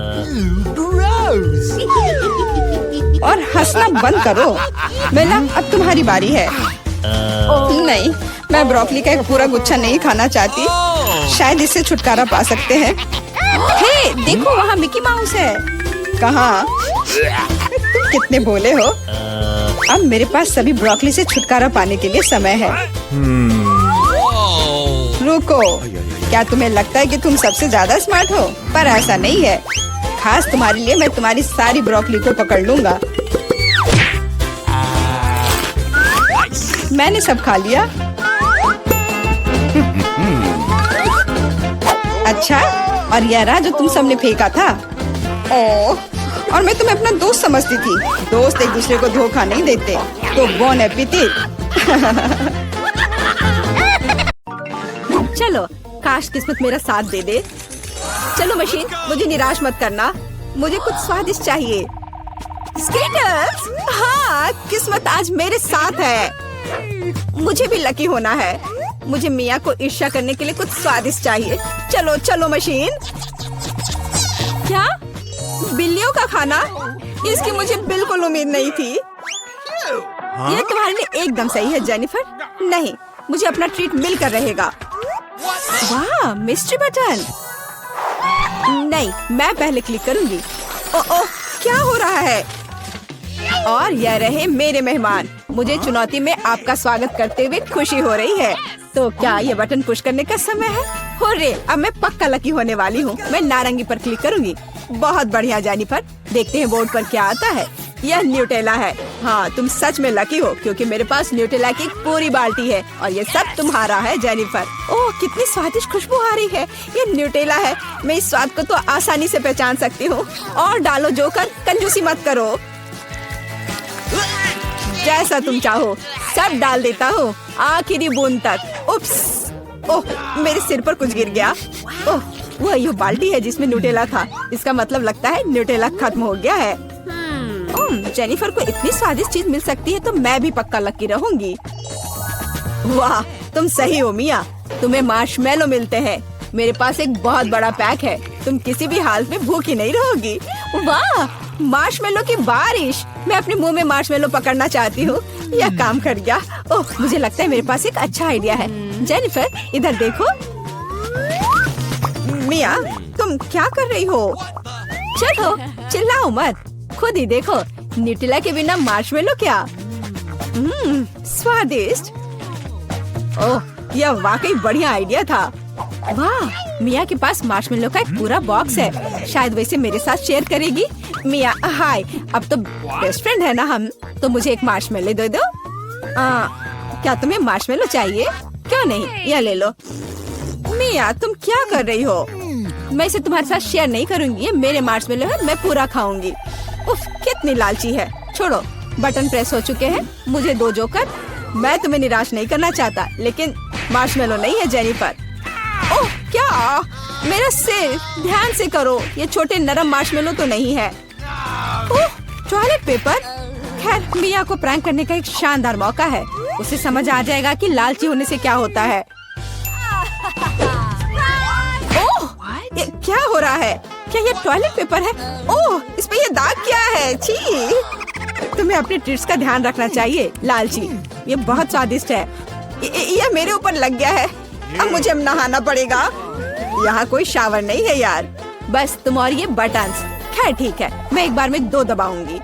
और हंसना बंद करो। बेला, अब तुम्हारी बारी है। नहीं, मैं ब्रोकली का एक पूरा गुच्छा नहीं खाना चाहती। शायद इससे छुटकारा पा सकते हैं। हे, देखो वहाँ मिकी माउस है। कहाँ? तुम कितने भोले हो। अब मेरे पास सभी ब्रोकली से छुटकारा पाने के लिए समय है। रुको, क्या तुम्हें लगता है कि तुम सबसे ज्यादा स्मार्ट हो? पर ऐसा नहीं है। खास तुम्हारे लिए मैं तुम्हारी सारी ब्रोकली को पकड़ लूंगा। मैंने सब खा लिया। अच्छा, और यह रहा जो तुम सबने फेंका था। ओह, और मैं तुम्हें अपना दोस्त समझती थी। दोस्त एक दूसरे को धोखा नहीं देते। तो बॉन एपेटिट। चलो, काश किस्मत मेरा साथ दे दे। चलो मशीन, मुझे निराश मत करना। मुझे कुछ स्वादिष्ट चाहिए। स्केटर्स, हाँ, किस्मत आज मेरे साथ है। मुझे भी लकी होना है। मुझे मिया को ईर्ष्या करने के लिए कुछ स्वादिष्ट चाहिए। चलो चलो मशीन। क्या? बिल्लियों का खाना? इसकी मुझे बिल्कुल उम्मीद नहीं थी। यह तुम्हारे लिए एकदम सही है जेनिफर। नहीं, मुझे अपना ट्रीट मिलकर रहेगा। वाह, मिस्ट्री बटन। नहीं, मैं पहले क्लिक करूंगी। ओह, क्या हो रहा है? और यह रहे मेरे मेहमान। मुझे चुनौती में आपका स्वागत करते हुए खुशी हो रही है। तो क्या ये बटन पुश करने का समय है? हुर्रे, अब मैं पक्का लकी होने वाली हूँ। मैं नारंगी पर क्लिक करूंगी। बहुत बढ़िया जेनिफर। देखते हैं बोर्ड पर क्या आता है। यह न्यूटेला है। हाँ, तुम सच में लकी हो क्योंकि मेरे पास न्यूटेला की एक पूरी बाल्टी है और ये सब तुम्हारा है जेनिफर। ओह, कितनी स्वादिष्ट खुशबू आ रही है। ये न्यूटेला है। मैं इस स्वाद को तो आसानी से पहचान सकती हूँ। और डालो जोकर, कंजूसी मत करो। जैसा तुम चाहो सब डाल देता हूँ, आखिरी बूंद तक। उप्स, ओह, मेरे सिर पर कुछ गिर गया। ओह, वह ये बाल्टी है जिसमें न्यूटेला था। इसका मतलब लगता है न्यूटेला खत्म हो गया है। जेनिफर को इतनी स्वादिष्ट चीज मिल सकती है तो मैं भी पक्का लकी रहूंगी। वाह, तुम सही हो मिया। तुम्हें मार्शमेलो मिलते हैं। मेरे पास एक बहुत बड़ा पैक है। तुम किसी भी हालत में भूखी नहीं रहोगी। वाह, मार्शमेलो की बारिश। मैं अपने मुंह में मार्शमेलो पकड़ना चाहती हूँ। यह काम कर गया। ओह, मुझे लगता है मेरे पास एक अच्छा आइडिया है। जेनिफर, इधर देखो। मिया, तुम क्या कर रही हो? चलो, चिल्लाओ मत, खुद ही देखो। न्यूटेला के बिना मार्शमेलो क्या? स्वादिष्ट। ओह, यह वाकई बढ़िया आइडिया था। वाह, मिया के पास मार्शमेलो का एक पूरा बॉक्स है। शायद वैसे मेरे साथ शेयर करेगी। मिया, हाय, अब तो बेस्ट फ्रेंड है ना हम। तो मुझे एक मार्शमेलो दे दो। क्या तुम्हें मार्शमेलो चाहिए? क्यों नहीं, यह ले लो। मिया, तुम क्या कर रही हो? मैं इसे तुम्हारे साथ शेयर नहीं करूंगी। ये मेरे मार्शमेलो है, मैं पूरा खाऊंगी। उफ, कितनी लालची है। छोड़ो, बटन प्रेस हो चुके हैं। मुझे दो जोकर। मैं तुम्हें निराश नहीं करना चाहता, लेकिन मार्शमेलो नहीं है जेनिफर। ओह, क्या? मेरा सिर, ध्यान से करो। ये छोटे नरम मार्शमेलो तो नहीं है। ओह, टॉयलेट पेपर। खैर, मिया को प्रैंक करने का एक शानदार मौका है। उसे समझ आ जाएगा कि लालची होने से क्या होता है। ओह, ये क्या हो रहा है? क्या ये टॉयलेट पेपर है? ओह, इस पे ये दाग क्या है? छी! तुम्हें अपने ट्रीट्स का ध्यान रखना चाहिए लालची। ये बहुत स्वादिष्ट है। ये मेरे ऊपर लग गया है। अब मुझे नहाना पड़ेगा। यहाँ कोई शावर नहीं है यार। बस तुम और ये बटन्स। खैर ठीक है, मैं एक बार में 2 दबाऊंगी।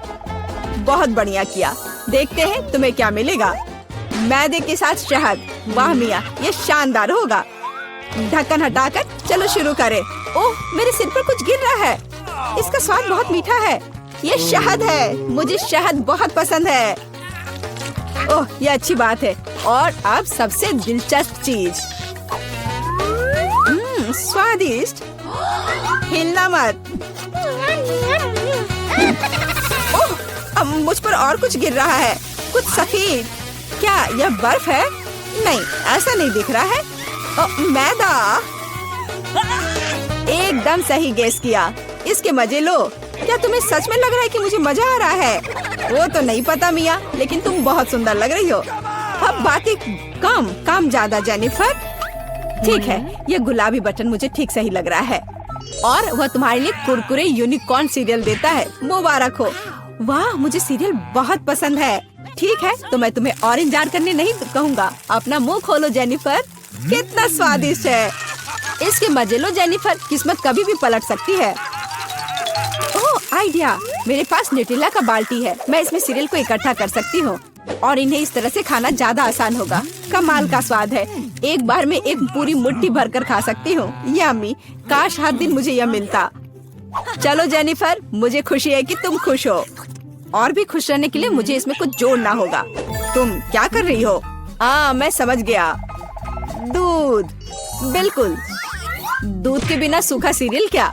बहुत बढ़िया किया। देखते हैं तुम्हें क्या मिलेगा। मैदे के साथ शहद। वाह मिया, ये शानदार होगा। ढक्कन हटाकर चलो शुरू करें। ओह, मेरे सिर पर कुछ गिर रहा है। इसका स्वाद बहुत मीठा है। ये शहद है। मुझे शहद बहुत पसंद है। ओह, ये अच्छी बात है। और अब सबसे दिलचस्प चीज। स्वादिष्ट। हिलना मत। ओह, अब मुझ पर और कुछ गिर रहा है। कुछ सफेद। क्या यह बर्फ है? नहीं, ऐसा नहीं दिख रहा है। मैदा। एकदम सही गेस किया। इसके मजे लो। क्या तुम्हें सच में लग रहा है कि मुझे मजा आ रहा है? वो तो नहीं पता मिया, लेकिन तुम बहुत सुंदर लग रही हो। अब बातें कम, काम ज्यादा जेनिफर। ठीक है, ये गुलाबी बटन मुझे ठीक सही लग रहा है। और वह तुम्हारे लिए कुरकुरे यूनिकॉर्न सीरियल देता है। मुबारक हो। वाह, मुझे सीरियल बहुत पसंद है। ठीक है, तो मैं तुम्हें और इंतजार करने नहीं कहूँगा। अपना मुंह खोलो जेनिफर। कितना स्वादिष्ट है। इसके मजे लो जेनिफर। किस्मत कभी भी पलट सकती है। ओह, आइडिया। मेरे पास न्यूटेला का बाल्टी है। मैं इसमें सीरियल को इकट्ठा कर सकती हूँ और इन्हें इस तरह से खाना ज्यादा आसान होगा। कमाल का स्वाद है। एक बार में एक पूरी मुट्ठी भरकर खा सकती हूँ। यम्मी, काश हर दिन मुझे यह मिलता। चलो जेनिफर, मुझे खुशी है कि तुम खुश हो। और भी खुश रहने के लिए मुझे इसमें कुछ जोड़ना होगा। तुम क्या कर रही हो? मैं समझ गया। दूध, बिल्कुल। दूध के बिना सूखा सीरियल क्या?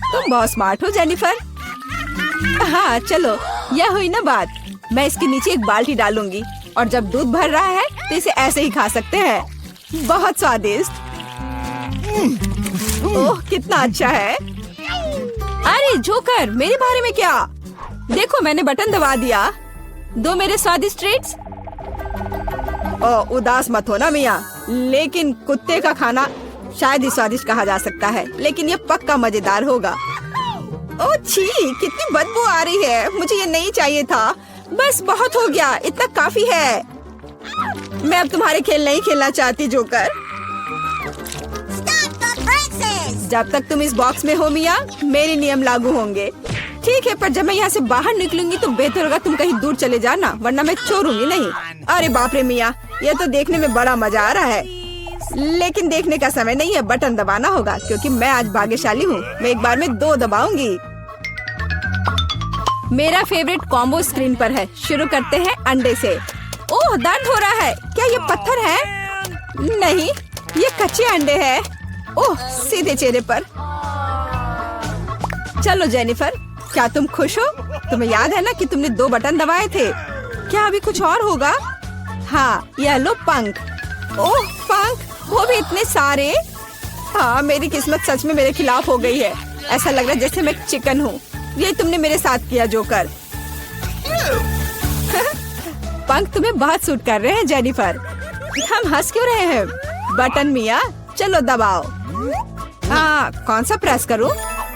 तुम बहुत स्मार्ट हो जेनिफर। हाँ चलो, यह हुई ना बात। मैं इसके नीचे एक बाल्टी डालूंगी और जब दूध भर रहा है तो इसे ऐसे ही खा सकते हैं। बहुत स्वादिष्ट। ओह कितना अच्छा है। अरे जोकर, मेरे बारे में क्या? देखो मैंने बटन दबा दिया। दो मेरे स्वादिष्ट ट्रीट्स। उदास मत हो ना मिया, लेकिन कुत्ते का खाना शायद ही स्वादिष्ट कहा जा सकता है, लेकिन ये पक्का मजेदार होगा। ओह छी, कितनी बदबू आ रही है। मुझे ये नहीं चाहिए था। बस बहुत हो गया, इतना काफी है। मैं अब तुम्हारे खेल नहीं खेलना चाहती जोकर। जब तक तुम इस बॉक्स में हो मिया, मेरे नियम लागू होंगे। ठीक है, पर जब मैं यहाँ से बाहर निकलूंगी तो बेहतर होगा तुम कहीं दूर चले जाना, वरना मैं छोड़ूंगी नहीं। अरे बाप रे मिया, ये तो देखने में बड़ा मजा आ रहा है, लेकिन देखने का समय नहीं है। बटन दबाना होगा क्योंकि मैं आज भाग्यशाली हूँ। मैं एक बार में 2 दबाऊंगी। मेरा फेवरेट कॉम्बो स्क्रीन पर है। शुरू करते हैं अंडे से। ओह दर्द हो रहा है। क्या ये पत्थर है? नहीं, ये कच्चे अंडे हैं। ओह सीधे चेहरे पर। चलो जेनिफर, क्या तुम खुश हो? तुम्हें याद है ना कि तुमने 2 बटन दबाए थे। क्या अभी कुछ और होगा? हाँ, यह लो पंख। ओह पंख, वो भी इतने सारे। हाँ, मेरी किस्मत सच में मेरे खिलाफ हो गई है। ऐसा लग रहा है जैसे मैं एक चिकन हूँ। ये तुमने मेरे साथ किया जोकर। पंख तुम्हें बहुत सूट कर रहे हैं जेनिफर। हम हंस क्यों रहे हैं? बटन मिया, चलो दबाओ। कौन सा प्रेस करूं?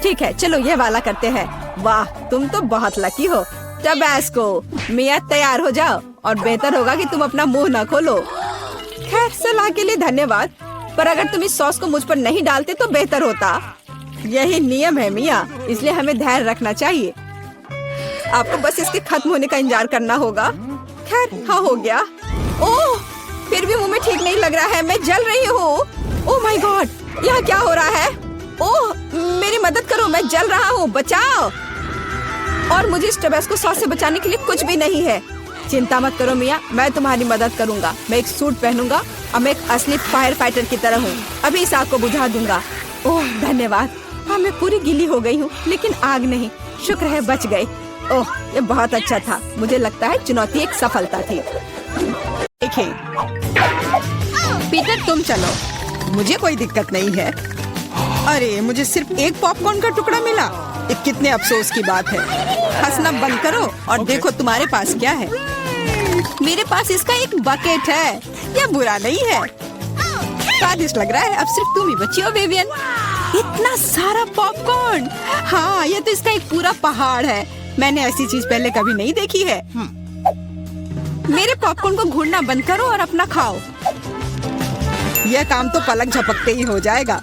ठीक है, चलो ये वाला करते हैं। वाह, तुम तो बहुत लकी हो। टबैस्को, मिया तैयार हो जाओ और बेहतर होगा कि तुम अपना मुंह न खोलो। खैर, सलाह के लिए धन्यवाद, पर अगर तुम इस सॉस को मुझ पर नहीं डालते तो बेहतर होता। यही नियम है मिया, इसलिए हमें धैर्य रखना चाहिए। आपको बस इसके खत्म होने का इंतजार करना होगा। खैर, हाँ हो गया। ओह, फिर भी मुंह में ठीक नहीं लग रहा है। मैं जल रही हूँ। ओह माय गॉड, यहाँ क्या हो रहा है? ओह मेरी मदद करो, मैं जल रहा हूँ, बचाओ। और मुझे इस टबैस्को सॉस से बचाने के लिए कुछ भी नहीं है। चिंता मत करो मिया, मैं तुम्हारी मदद करूँगा। मैं एक सूट पहनूंगा और मैं एक असली फायर फाइटर की तरह हूँ। अभी इस आग को बुझा दूंगा। ओह धन्यवाद। हाँ, मैं पूरी गीली हो गई हूँ, लेकिन आग नहीं। शुक्र है बच गए। ओह, ये बहुत अच्छा था। मुझे लगता है चुनौती एक सफलता थी। देखें, पीटर तुम चलो, मुझे कोई दिक्कत नहीं है। अरे, मुझे सिर्फ एक पॉपकॉर्न का टुकड़ा मिला। ये कितने अफसोस की बात है। हंसना बंद करो और देखो तुम्हारे पास क्या है। मेरे पास इसका एक बकेट है। यह बुरा नहीं है, स्वादिष्ट लग रहा है। अब सिर्फ तुम ही बची हो विवियन। इतना सारा पॉपकॉर्न। हाँ, ये तो इसका एक पूरा पहाड़ है। मैंने ऐसी चीज पहले कभी नहीं देखी है। मेरे पॉपकॉर्न को घूरना बंद करो और अपना खाओ। यह काम तो पलक झपकते ही हो जाएगा,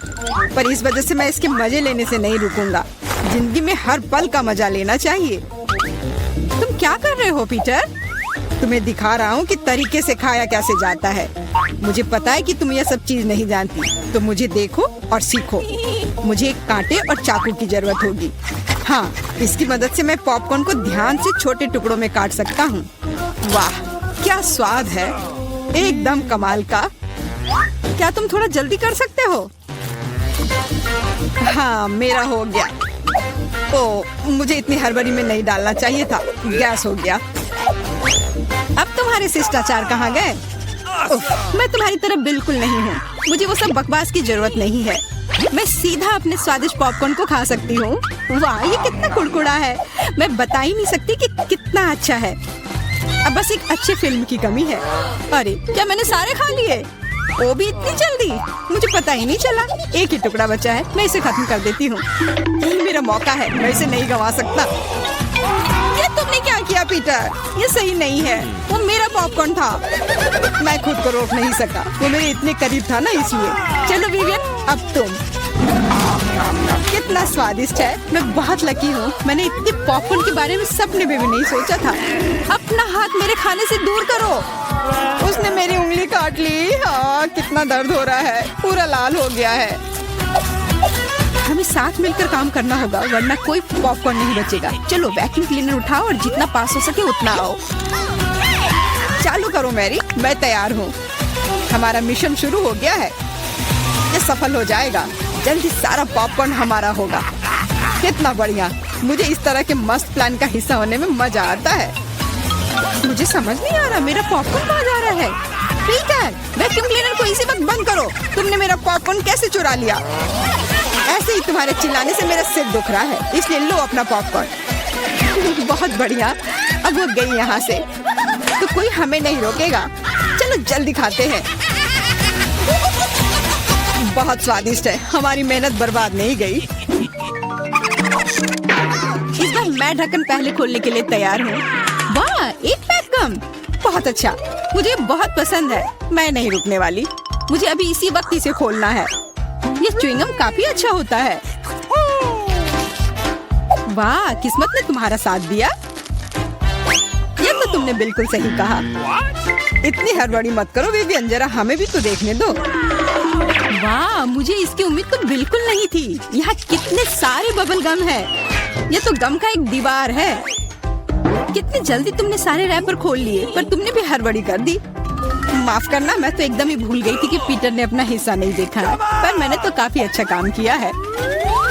पर इस वजह से मैं इसके मजे लेने से नहीं रुकूंगा। जिंदगी में हर पल का मजा लेना चाहिए। तुम क्या कर रहे हो पीटर? तुम्हें दिखा रहा हूँ कि तरीके से खाया कैसे जाता है। मुझे पता है कि तुम यह सब चीज नहीं जानती, तो मुझे देखो और सीखो। मुझे एक कांटे और चाकू की जरूरत होगी। हाँ, इसकी मदद से मैं पॉपकॉर्न को ध्यान से छोटे टुकड़ों में काट सकता हूँ। वाह, क्या स्वाद है, एकदम कमाल का। क्या तुम थोड़ा जल्दी कर सकते हो? हाँ, मेरा हो गया। ओह, मुझे इतनी हड़बड़ी में नहीं डालना चाहिए था। गैस हो गया। अब तुम्हारे शिष्टाचार कहाँ गए? मैं तुम्हारी तरह बिल्कुल नहीं हूँ। मुझे वो सब बकवास की जरूरत नहीं है। मैं सीधा अपने स्वादिष्ट पॉपकॉर्न को खा सकती हूँ। वाह, ये कितना कुड़कुड़ा है। मैं बता ही नहीं सकती कि कितना अच्छा है। अब बस एक अच्छी फिल्म की कमी है। अरे, क्या मैंने सारे खा लिए? वो भी इतनी जल्दी? मुझे पता ही नहीं चला। एक ही टुकड़ा बचा है, मैं इसे खत्म कर देती हूँ। यही मेरा मौका है, मैं इसे नहीं गंवा सकता। ये तुमने क्या किया पीटर? ये सही नहीं है। वो मेरा पॉपकॉर्न था। मैं खुद को रोक नहीं सका। वो मेरे इतने करीब था ना, इसलिए। चलो विवियन, अब तुम। कितना स्वादिष्ट है। मैं बहुत लकी हूँ। मैंने इतने पॉपकॉर्न के बारे में सपने में भी नहीं सोचा था। अपना हाथ मेरे खाने से दूर करो। उसने मेरी उंगली काट ली। हाँ, कितना दर्द हो रहा है, पूरा लाल हो गया है। हमें साथ मिलकर काम करना होगा वरना कोई पॉपकॉर्न नहीं बचेगा। चलो वैक्यूम क्लीनर उठाओ और जितना पास हो सके उतना आओ। चालू करो मैरी, मैं तैयार हूँ। हमारा मिशन शुरू हो गया है, ये सफल हो जाएगा। जल्दी सारा पॉपकॉर्न हमारा होगा। कितना बढ़िया, मुझे इस तरह के मस्त प्लान का हिस्सा होने में मजा आता है। मुझे समझ नहीं आ रहा मेरा पॉपकॉर्न कहाँ जा रहा है। पीटर, वैक्यूम क्लीनर को इसी वक्त बंद करो। तुमने मेरा पॉपकॉर्न कैसे चुरा लिया? ऐसे ही तुम्हारे चिल्लाने से मेरा सिर दुख रहा है, इसलिए लो अपना पॉपकॉर्न। बहुत बढ़िया, अब वो गई यहाँ से तो कोई हमें नहीं रोकेगा। चलो जल्दी खाते हैं। बहुत स्वादिष्ट है, हमारी मेहनत बर्बाद नहीं गई। इस बार मैं ढक्कन पहले खोलने के लिए तैयार हूँ। वाह, एक पैक कम, बहुत अच्छा, मुझे बहुत पसंद है। मैं नहीं रुकने वाली, मुझे अभी इसी वक्त इसे खोलना है। ये च्युइंगम काफी अच्छा होता है। वाह, किस्मत ने तुम्हारा साथ दिया। ये तो तुमने बिल्कुल सही कहा। इतनी हड़बड़ी मत करो विवियन, जरा हमें भी तो देखने दो। वाह, मुझे इसकी उम्मीद तो बिल्कुल नहीं थी। यहाँ कितने सारे बबल गम है। ये तो गम का एक दीवार है। कितनी जल्दी तुमने सारे रैपर खोल लिए, पर तुमने भी हड़बड़ी कर दी। माफ करना, मैं तो एकदम ही भूल गई थी कि पीटर ने अपना हिस्सा नहीं देखा है। पर मैंने तो काफी अच्छा काम किया है।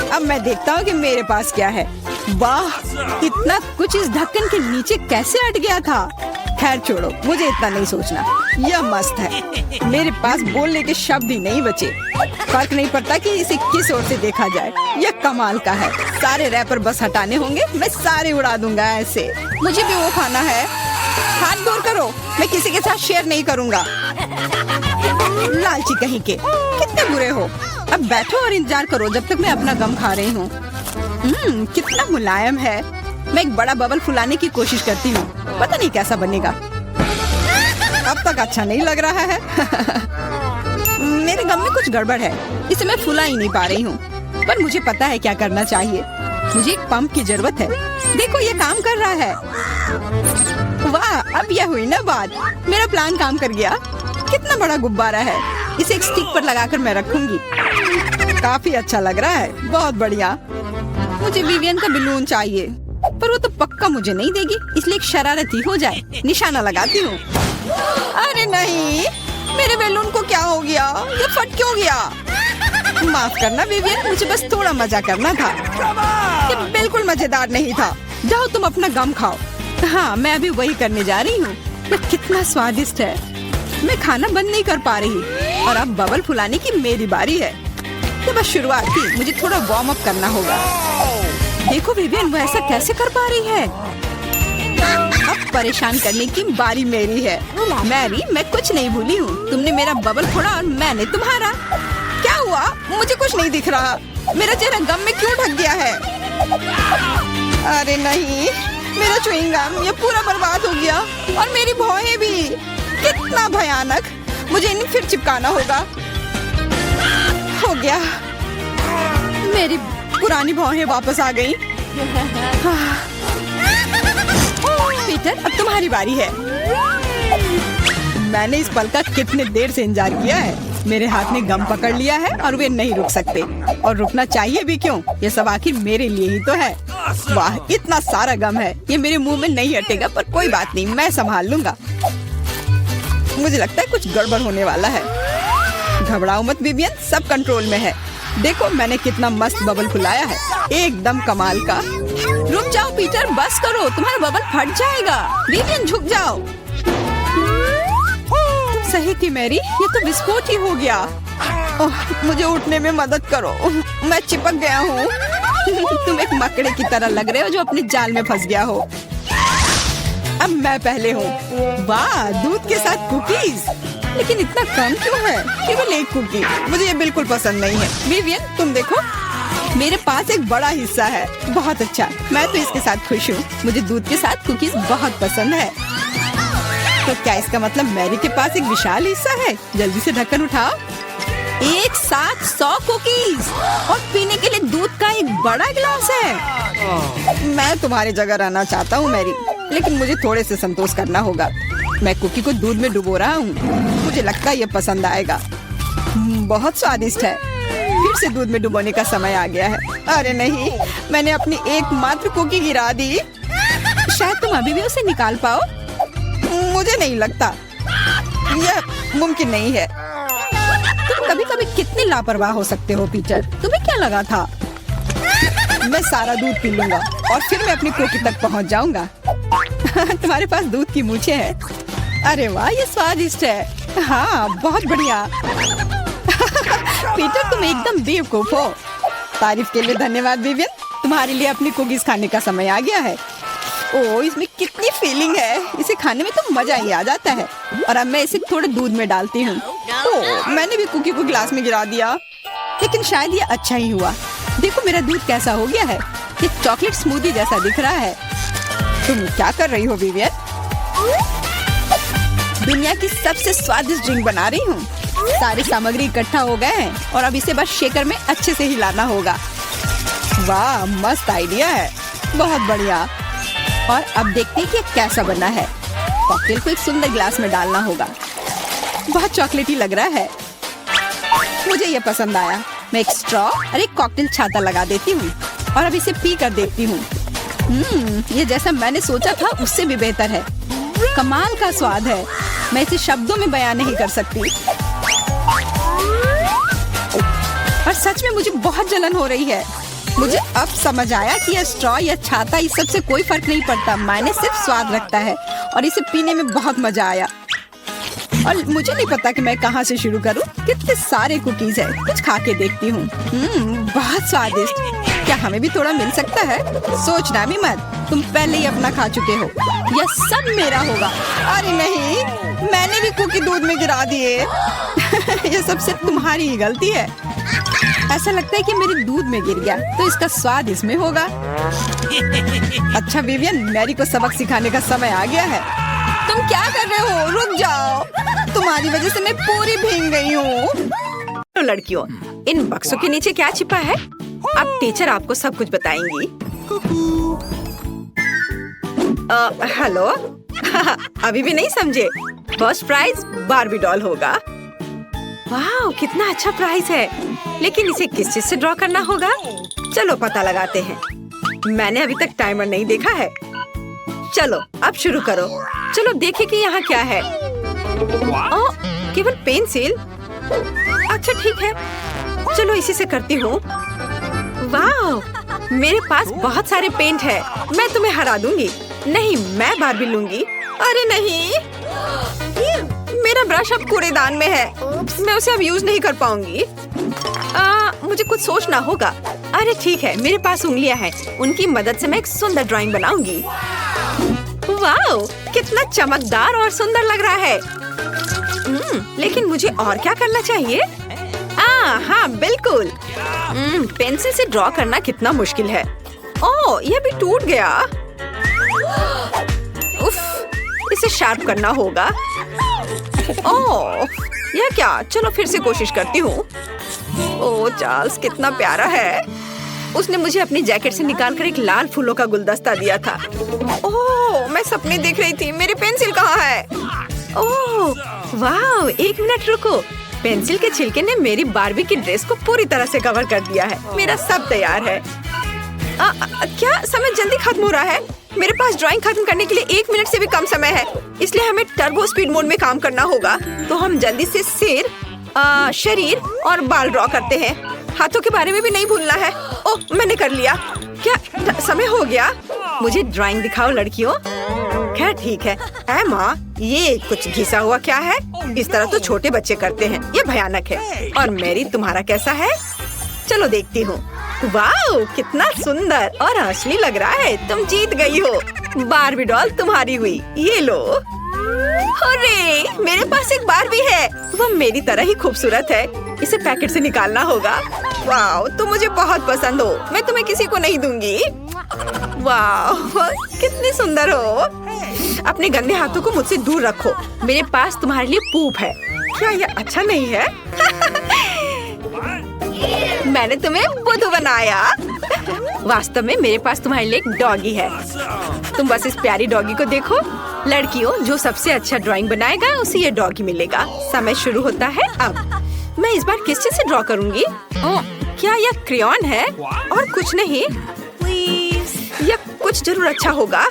अब मैं देखता हूँ कि मेरे पास क्या है। वाह, इतना कुछ इस ढक्कन के नीचे कैसे अट गया था। खैर छोड़ो, मुझे इतना नहीं सोचना। यह मस्त है, मेरे पास बोलने के शब्द ही नहीं बचे। फर्क नहीं पड़ता कि इसे किस ओर से देखा जाए, यह कमाल का है। सारे रैपर बस हटाने होंगे, मैं सारे उड़ा दूंगा ऐसे। मुझे भी वो खाना है। हाथ दूर करो, मैं किसी के साथ शेयर नहीं करूंगा। लालची कहीं के, कितने बुरे हो। अब बैठो और इंतजार करो जब तक मैं अपना गम खा रही हूँ। कितना मुलायम है। मैं एक बड़ा बबल फुलाने की कोशिश करती हूँ, पता नहीं कैसा बनेगा। अब तक अच्छा नहीं लग रहा है। मेरे गम में कुछ गड़बड़ है, इसे मैं फुला ही नहीं पा रही हूँ। पर मुझे पता है क्या करना चाहिए। मुझे एक पंप की जरूरत है। देखो ये काम कर रहा है। वाह, अब यह हुई ना बात। मेरा प्लान काम कर गया। कितना बड़ा गुब्बारा है, इसे एक स्टिक पर लगाकर मैं रखूंगी। काफी अच्छा लग रहा है, बहुत बढ़िया। मुझे विवियन का बलून चाहिए, पर वो तो पक्का मुझे नहीं देगी, इसलिए एक शरारती हो जाए, निशाना लगाती हूँ। अरे नहीं, मेरे बैलून को क्या हो गया? ये फट क्यों गया? माफ करना विवियन, मुझे बस थोड़ा मजा करना था। ये बिल्कुल मजेदार नहीं था। जाओ तुम अपना गम खाओ। हाँ, मैं अभी वही करने जा रही हूँ। ये कितना स्वादिष्ट है। मैं खाना बंद नहीं कर पा रही और अब बबल फुलाने की मेरी बारी है। ये बस शुरुआत थी, मुझे थोड़ा वार्म अप करना होगा। देखो विवियन, वो ऐसा कैसे कर पा रही है। अब परेशान करने की बारी मेरी है। मैरी, मैं कुछ नहीं भूली हूँ। तुमने मेरा बबल फोड़ा और मैंने तुम्हारा। क्या हुआ? मुझे कुछ नहीं दिख रहा। मेरा चेहरा गम में क्यों ढक गया है? अरे नहीं, मेरा च्युइंग गम ये पूरा बर्बाद हो गया और मेरी भौहें भी। कितना भयानक। मुझे इन्हें फिर चिपकाना होगा। हो गया, मेरी पुरानी भौहें वापस आ गई। पीटर, अब तुम्हारी बारी है। मैंने इस पल का कितने देर से इंतजार किया है। मेरे हाथ ने गम पकड़ लिया है और वे नहीं रुक सकते, और रुकना चाहिए भी क्यों? ये सब आखिर मेरे लिए ही तो है। वाह, इतना सारा गम है, ये मेरे मुंह में नहीं हटेगा, पर कोई बात नहीं, मैं संभाल लूंगा। मुझे लगता है कुछ गड़बड़ होने वाला है। घबराओ मत विवियन, सब कंट्रोल में है। देखो मैंने कितना मस्त बबल फुलाया है, एकदम कमाल का। रुक जाओ पीटर, बस करो, तुम्हारा बबल फट जाएगा। विवियन झुक जाओ। तुम सही थी मैरी, ये तो विस्फोट ही हो गया। मुझे उठने में मदद करो, मैं चिपक गया हूँ। तुम एक मकड़े की तरह लग रहे हो जो अपने जाल में फंस गया हो। अब मैं पहले हूँ। वाह, दूध के साथ कुकीज, लेकिन इतना कम क्यों है? केवल एक कुकी, मुझे ये बिल्कुल पसंद नहीं है। विवियन, तुम देखो, मेरे पास एक बड़ा हिस्सा है। बहुत अच्छा, मैं तो इसके साथ खुश हूँ। मुझे दूध के साथ कुकीज बहुत पसंद है। तो क्या इसका मतलब मैरी के पास एक विशाल हिस्सा है? जल्दी से ढक्कन उठाओ। एक साथ 100 कुकीज और पीने के लिए दूध का एक बड़ा गिलास है। मैं तुम्हारी जगह रहना चाहता हूँ मैरी, लेकिन मुझे थोड़े से संतोष करना होगा। मैं कुकी को दूध में डुबो रहा हूँ। मुझे लगता है ये पसंद आएगा। बहुत स्वादिष्ट है। फिर से दूध में डुबोने का समय आ गया है। अरे नहीं, मैंने अपनी एकमात्र कुकी गिरा दी। शायद तुम अभी भी उसे निकाल पाओ। मुझे नहीं लगता, यह मुमकिन नहीं है। तुम कभी-कभी कितने लापरवाह हो सकते हो पीटर। तुम्हें क्या लगा था? मैं सारा दूध पी लूंगा और फिर मैं अपनी कुकी तक पहुंच जाऊंगा। तुम्हारे पास दूध की मूछें हैं। अरे वाह, ये स्वादिष्ट है। हाँ, बहुत बढ़िया। पीटर, तुम एकदम बेवकूफ हो। तारीफ के लिए धन्यवाद विवियन। तुम्हारे लिए अपनी कुकीज खाने का समय आ गया है। ओह, इसमें कितनी फीलिंग है। इसे खाने में तो मजा ही आ जाता है। और अब मैं इसे थोड़े दूध में डालती हूँ। ओह, मैंने भी कुकी को गिलास में गिरा दिया, लेकिन शायद ये अच्छा ही हुआ। देखो मेरा दूध कैसा हो गया है। ये चॉकलेट स्मूदी जैसा दिख रहा है। तुम क्या कर रही हो विवियन? दुनिया की सबसे स्वादिष्ट ड्रिंक बना रही हूँ। सारी सामग्री इकट्ठा हो गए हैं और अब इसे बस शेकर में अच्छे से हिलाना होगा। वाह, मस्त आइडिया है। बहुत बढ़िया। और अब देखते हैं कि कैसा बना है। कॉकटेल को एक सुंदर गिलास में डालना होगा। बहुत चॉकलेटी लग रहा है। मुझे ये पसंद आया। मैं एक स्ट्रॉ और एक कॉकटेल छाता लगा देती हूँ और अब इसे पी कर देखती हूँ। ये जैसा मैंने सोचा था उससे भी बेहतर है। कमाल का स्वाद है। मैं इसे शब्दों में बयान नहीं कर सकती। और सच में मुझे बहुत जलन हो रही है। मुझे अब समझ आया कि यह स्ट्रॉ या छाता इस सब से कोई फर्क नहीं पड़ता। मायने सिर्फ स्वाद रखता है और इसे पीने में बहुत मजा आया। और मुझे नहीं पता कि मैं कहाँ से शुरू करूँ। कितने सारे कुकीज है। कुछ खा के देखती हूँ। बहुत स्वादिष्ट। क्या हमें भी थोड़ा मिल सकता है? सोचना भी मत, तुम पहले ही अपना खा चुके हो। यह सब मेरा होगा। अरे नहीं, मैंने भी कुकी दूध में गिरा दिए। यह सब सिर्फ तुम्हारी ही गलती है। ऐसा लगता है कि मेरे दूध में गिर गया, तो इसका स्वाद इसमें होगा। अच्छा विवियन, मैरी को सबक सिखाने का समय आ गया है। तुम क्या कर रहे हो? रुक जाओ। तुम्हारी वजह से मैं पूरी भीग गई हूँ। तो लड़कियों, इन बक्सों के नीचे क्या छिपा है? अब टीचर आपको सब कुछ बताएंगी। हेलो। अभी भी नहीं समझे? फर्स्ट प्राइज बार्बी डॉल होगा। वाह, कितना अच्छा प्राइज है। लेकिन इसे किस चीज से ड्रॉ करना होगा? चलो पता लगाते हैं। मैंने अभी तक टाइमर नहीं देखा है। चलो अब शुरू करो। चलो देखें कि यहाँ क्या है। ओह, केवल पेंसिल। अच्छा ठीक है, चलो इसी से करती हूँ। वाह, मेरे पास बहुत सारे पेंट है। मैं तुम्हें हरा दूंगी। नहीं, मैं बार्बी लूंगी। अरे नहीं, मेरा ब्रश अब कूड़ेदान में है। मैं उसे अब यूज नहीं कर पाऊंगी। मुझे कुछ सोचना होगा। अरे ठीक है, मेरे पास उंगलियां हैं। उनकी मदद से मैं एक सुंदर ड्राइंग बनाऊंगी। वाह, कितना चमकदार और सुंदर लग रहा है। लेकिन मुझे और क्या करना चाहिए? हाँ बिल्कुल। पेंसिल से ड्रॉ करना कितना मुश्किल है। ओह, यह भी टूट गया। उफ, इसे शार्प करना होगा। ओह, यह क्या? चलो फिर से कोशिश करती हूँ। ओह, चार्ल्स कितना प्यारा है। उसने मुझे अपनी जैकेट से निकालकर एक लाल फूलों का गुलदस्ता दिया था। ओह, मैं सपने देख रही थी। मेरी पेंसिल कहाँ है? ओह, वाह, एक मिनट रुको। पेंसिल के छिलके ने मेरी बार्बी की ड्रेस को पूरी तरह से कवर कर दिया है। मेरा सब तैयार है। क्या समय जल्दी खत्म हो रहा है? मेरे पास ड्राइंग खत्म करने के लिए 1 मिनट से भी कम समय है, इसलिए हमें टर्बो स्पीड मोड में काम करना होगा। तो हम जल्दी से सिर, शरीर और बाल ड्रॉ करते हैं। हाथों के बारे में भी नहीं भूलना है। ओह, मैंने कर लिया। क्या समय हो गया? मुझे ड्राइंग दिखाओ लड़कियों। खैर ठीक है। माँ, ये कुछ घिसा हुआ क्या है? इस तरह तो छोटे बच्चे करते हैं। ये भयानक है। और मेरी, तुम्हारा कैसा है? चलो देखती हूँ। वाह, कितना सुंदर और असली लग रहा है। तुम जीत गई हो। बार्बी डॉल तुम्हारी हुई। ये लो। अरे, मेरे पास एक बार्बी है। वह मेरी तरह ही खूबसूरत है। इसे पैकेट से निकालना होगा। वाह, तुम मुझे बहुत पसंद हो। मैं तुम्हें किसी को नहीं दूंगी। वाह, कितनी सुंदर हो। अपने गंदे हाथों को मुझसे दूर रखो। मेरे पास तुम्हारे लिए पूप है। क्या यह अच्छा नहीं है? मैंने तुम्हें बुद्धू बनाया। वास्तव में मेरे पास तुम्हारे लिए एक डॉगी है। तुम बस इस प्यारी डॉगी को देखो। लड़कियों, जो सबसे अच्छा ड्राइंग बनाएगा उसे ये डॉगी मिलेगा। समय शुरू होता है अब। मैं इस बार किस चीज से ड्रॉ करूंगी? क्या यह क्रेयॉन है? और कुछ नहीं। प्लीज, यह कुछ जरूर अच्छा होगा।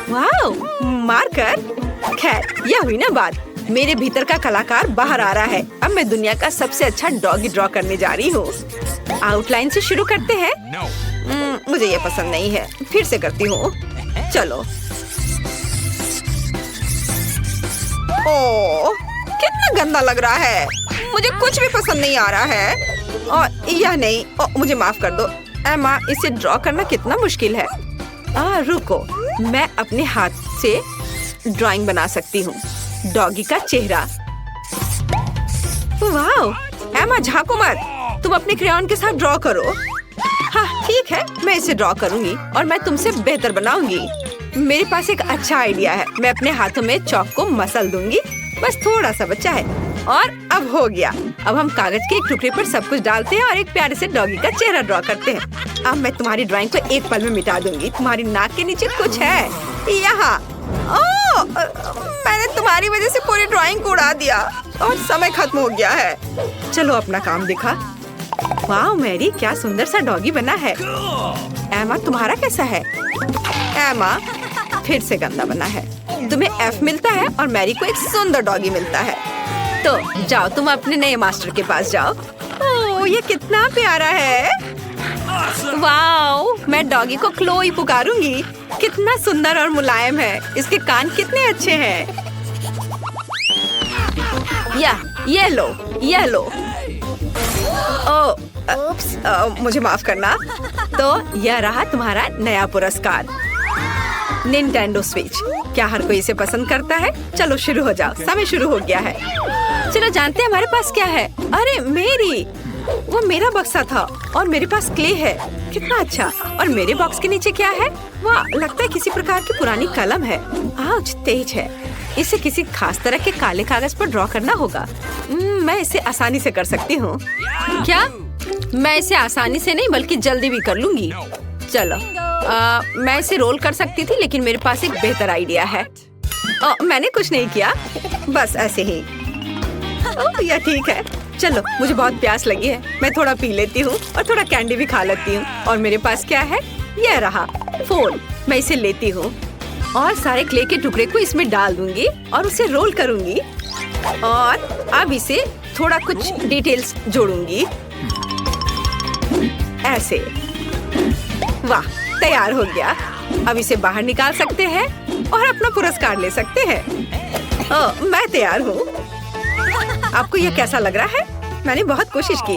Wow, marker. खैर, यह हुई ना बात। मेरे भीतर का कलाकार बाहर आ रहा है। अब मैं दुनिया का सबसे अच्छा डॉगी ड्रॉ करने जा रही हूँ। आउटलाइन से शुरू करते हैं। मुझे ये पसंद नहीं है, फिर से करती हूँ। चलो। ओह, कितना गंदा लग रहा है। मुझे कुछ भी पसंद नहीं आ रहा है। और यह नहीं। मुझे माफ कर दो एमा, इसे ड्रॉ करना कितना मुश्किल है। रुको, मैं अपने हाथ से ड्राइंग बना सकती हूँ। डॉगी का चेहरा। वाओ, एमा झांको मत, तुम अपने क्रेयॉन के साथ ड्रॉ करो। हाँ ठीक है, मैं इसे ड्रॉ करूंगी और मैं तुमसे बेहतर बनाऊंगी। मेरे पास एक अच्छा आइडिया है। मैं अपने हाथों में चॉक को मसल दूंगी। बस थोड़ा सा बचा है और अब हो गया। अब हम कागज के एक टुकड़े पर सब कुछ डालते हैं और एक प्यारे से डॉगी का चेहरा ड्रॉ करते हैं। अब मैं तुम्हारी ड्राइंग को एक पल में मिटा दूंगी। तुम्हारी नाक के नीचे कुछ है यहाँ। मैंने तुम्हारी वजह से पूरी ड्राइंग को उड़ा दिया और समय खत्म हो गया है। चलो अपना काम दिखा। वाह मैरी, क्या सुंदर सा डॉगी बना है। एमा, तुम्हारा कैसा है? एमा, फिर से गंदा बना है। तुम्हें F मिलता है और मैरी को एक सुंदर डॉगी मिलता है। तो जाओ, तुम अपने नए मास्टर के पास जाओ। ओह, ये कितना प्यारा है। वाओ, मैं डॉगी को क्लोई पुकारूंगी। कितना सुंदर और मुलायम है। इसके कान कितने अच्छे हैं। ये लो, ये लो। मुझे माफ करना। तो यह रहा तुम्हारा नया पुरस्कार, निंटेंडो स्विच। क्या हर कोई इसे पसंद करता है? चलो शुरू हो जाओ, समय शुरू हो गया है। चलो जानते हैं हमारे पास क्या है। अरे मेरी, वो मेरा बक्सा था और मेरे पास क्ले है। कितना अच्छा। और मेरे बॉक्स के नीचे क्या है? वाह, लगता है किसी प्रकार की पुरानी कलम है। आउच, तेज है। इसे किसी खास तरह के काले कागज पर ड्रॉ करना होगा। मैं इसे आसानी से कर सकती हूँ। क्या? मैं इसे आसानी से नहीं बल्कि जल्दी भी कर लूंगी। चलो, मैं इसे रोल कर सकती थी, लेकिन मेरे पास एक बेहतर आइडिया है। मैंने कुछ नहीं किया, बस ऐसे ही। यह ठीक है। चलो, मुझे बहुत प्यास लगी है। मैं थोड़ा पी लेती हूँ और थोड़ा कैंडी भी खा लेती हूँ। और मेरे पास क्या है? यह रहा फोन। मैं इसे लेती हूँ और सारे क्ले के टुकड़े को इसमें डाल दूंगी और उसे रोल करूंगी। और अब इसे थोड़ा कुछ डिटेल्स जोड़ूंगी, ऐसे। वाह, तैयार हो गया। अब इसे बाहर निकाल सकते हैं और अपना पुरस्कार ले सकते हैं। मैं तैयार हूँ। आपको यह कैसा लग रहा है? मैंने बहुत कोशिश की।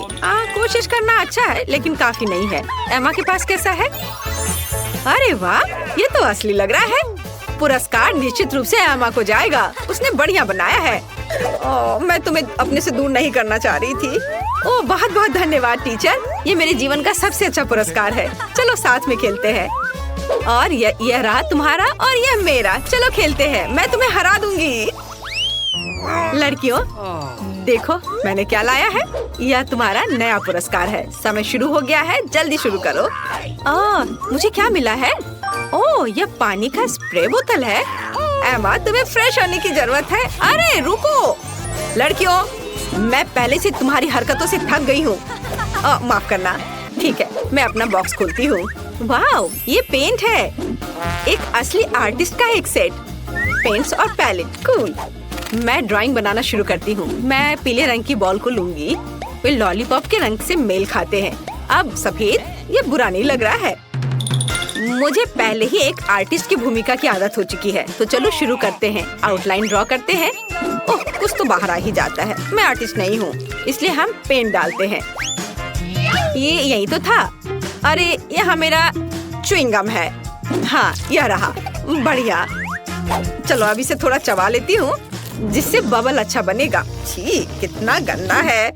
कोशिश करना अच्छा है, लेकिन काफी नहीं है। एमा के पास कैसा है? अरे वाह, ये तो असली लग रहा है। पुरस्कार निश्चित रूप से एमा को जाएगा। उसने बढ़िया बनाया है। मैं तुम्हें अपने से दूर नहीं करना चाह रही थी। बहुत बहुत धन्यवाद टीचर। ये मेरे जीवन का सबसे अच्छा पुरस्कार है। चलो साथ में खेलते हैं। और यह रहा तुम्हारा और यह मेरा। चलो खेलते हैं, मैं तुम्हें हरा दूंगी। लड़कियों, देखो मैंने क्या लाया है। यह तुम्हारा नया पुरस्कार है। समय शुरू हो गया है, जल्दी शुरू करो। मुझे क्या मिला है? यह पानी का स्प्रे बोतल है। एमा, तुम्हें फ्रेश होने की जरूरत है। अरे रुको लड़कियों, मैं पहले से तुम्हारी हरकतों से थक गई हूँ। माफ करना। ठीक है, मैं अपना बॉक्स खोलती हूँ। वाओ, ये पेंट है। एक असली आर्टिस्ट का एक सेट। पेंट्स और पैलेट, कूल। मैं ड्राइंग बनाना शुरू करती हूँ। मैं पीले रंग की बॉल को लूंगी। वे लॉलीपॉप के रंग से मेल खाते हैं। अब सफेद, ये बुरा नहीं लग रहा है। मुझे पहले ही एक आर्टिस्ट की भूमिका की आदत हो चुकी है। तो चलो शुरू करते हैं। आउटलाइन ड्रॉ करते हैं। कुछ तो बाहर आ ही जाता है। मैं आर्टिस्ट नहीं हूँ, इसलिए हम पेंट डालते हैं। ये यही तो था। अरे यहाँ मेरा च्युइंगम है। हाँ, यह रहा। बढ़िया। चलो अब इसे थोड़ा चबा लेती हूँ, जिससे बबल अच्छा बनेगा। छी, कितना गंदा है।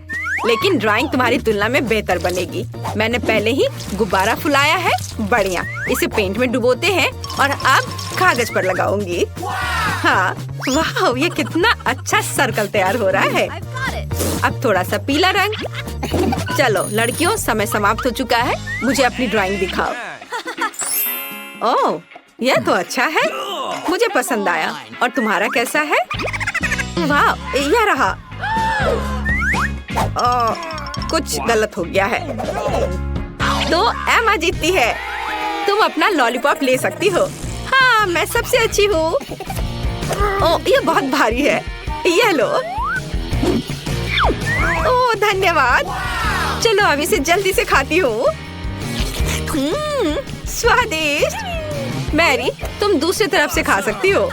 लेकिन ड्राइंग तुम्हारी तुलना में बेहतर बनेगी। मैंने पहले ही गुब्बारा फुलाया है। बढ़िया। इसे पेंट में डुबोते हैं और अब कागज पर लगाऊंगी। हाँ, वाह, ये कितना अच्छा सर्कल तैयार हो रहा है। अब थोड़ा सा पीला रंग। चलो लड़कियों, समय समाप्त हो चुका है। मुझे अपनी ड्राइंग दिखाओ। ओह, यह तो अच्छा है। मुझे पसंद आया। और तुम्हारा कैसा है? वाह, यह रहा। कुछ गलत हो गया है। तो एमा जीतती है। तुम अपना लॉलीपॉप ले सकती हो। हाँ, मैं सबसे अच्छी हूँ। ओह, ये बहुत भारी है। ये लो। ओह, धन्यवाद। चलो अब इसे जल्दी से खाती हूँ। स्वादिष्ट। मैरी, तुम दूसरी तरफ से खा सकती हो।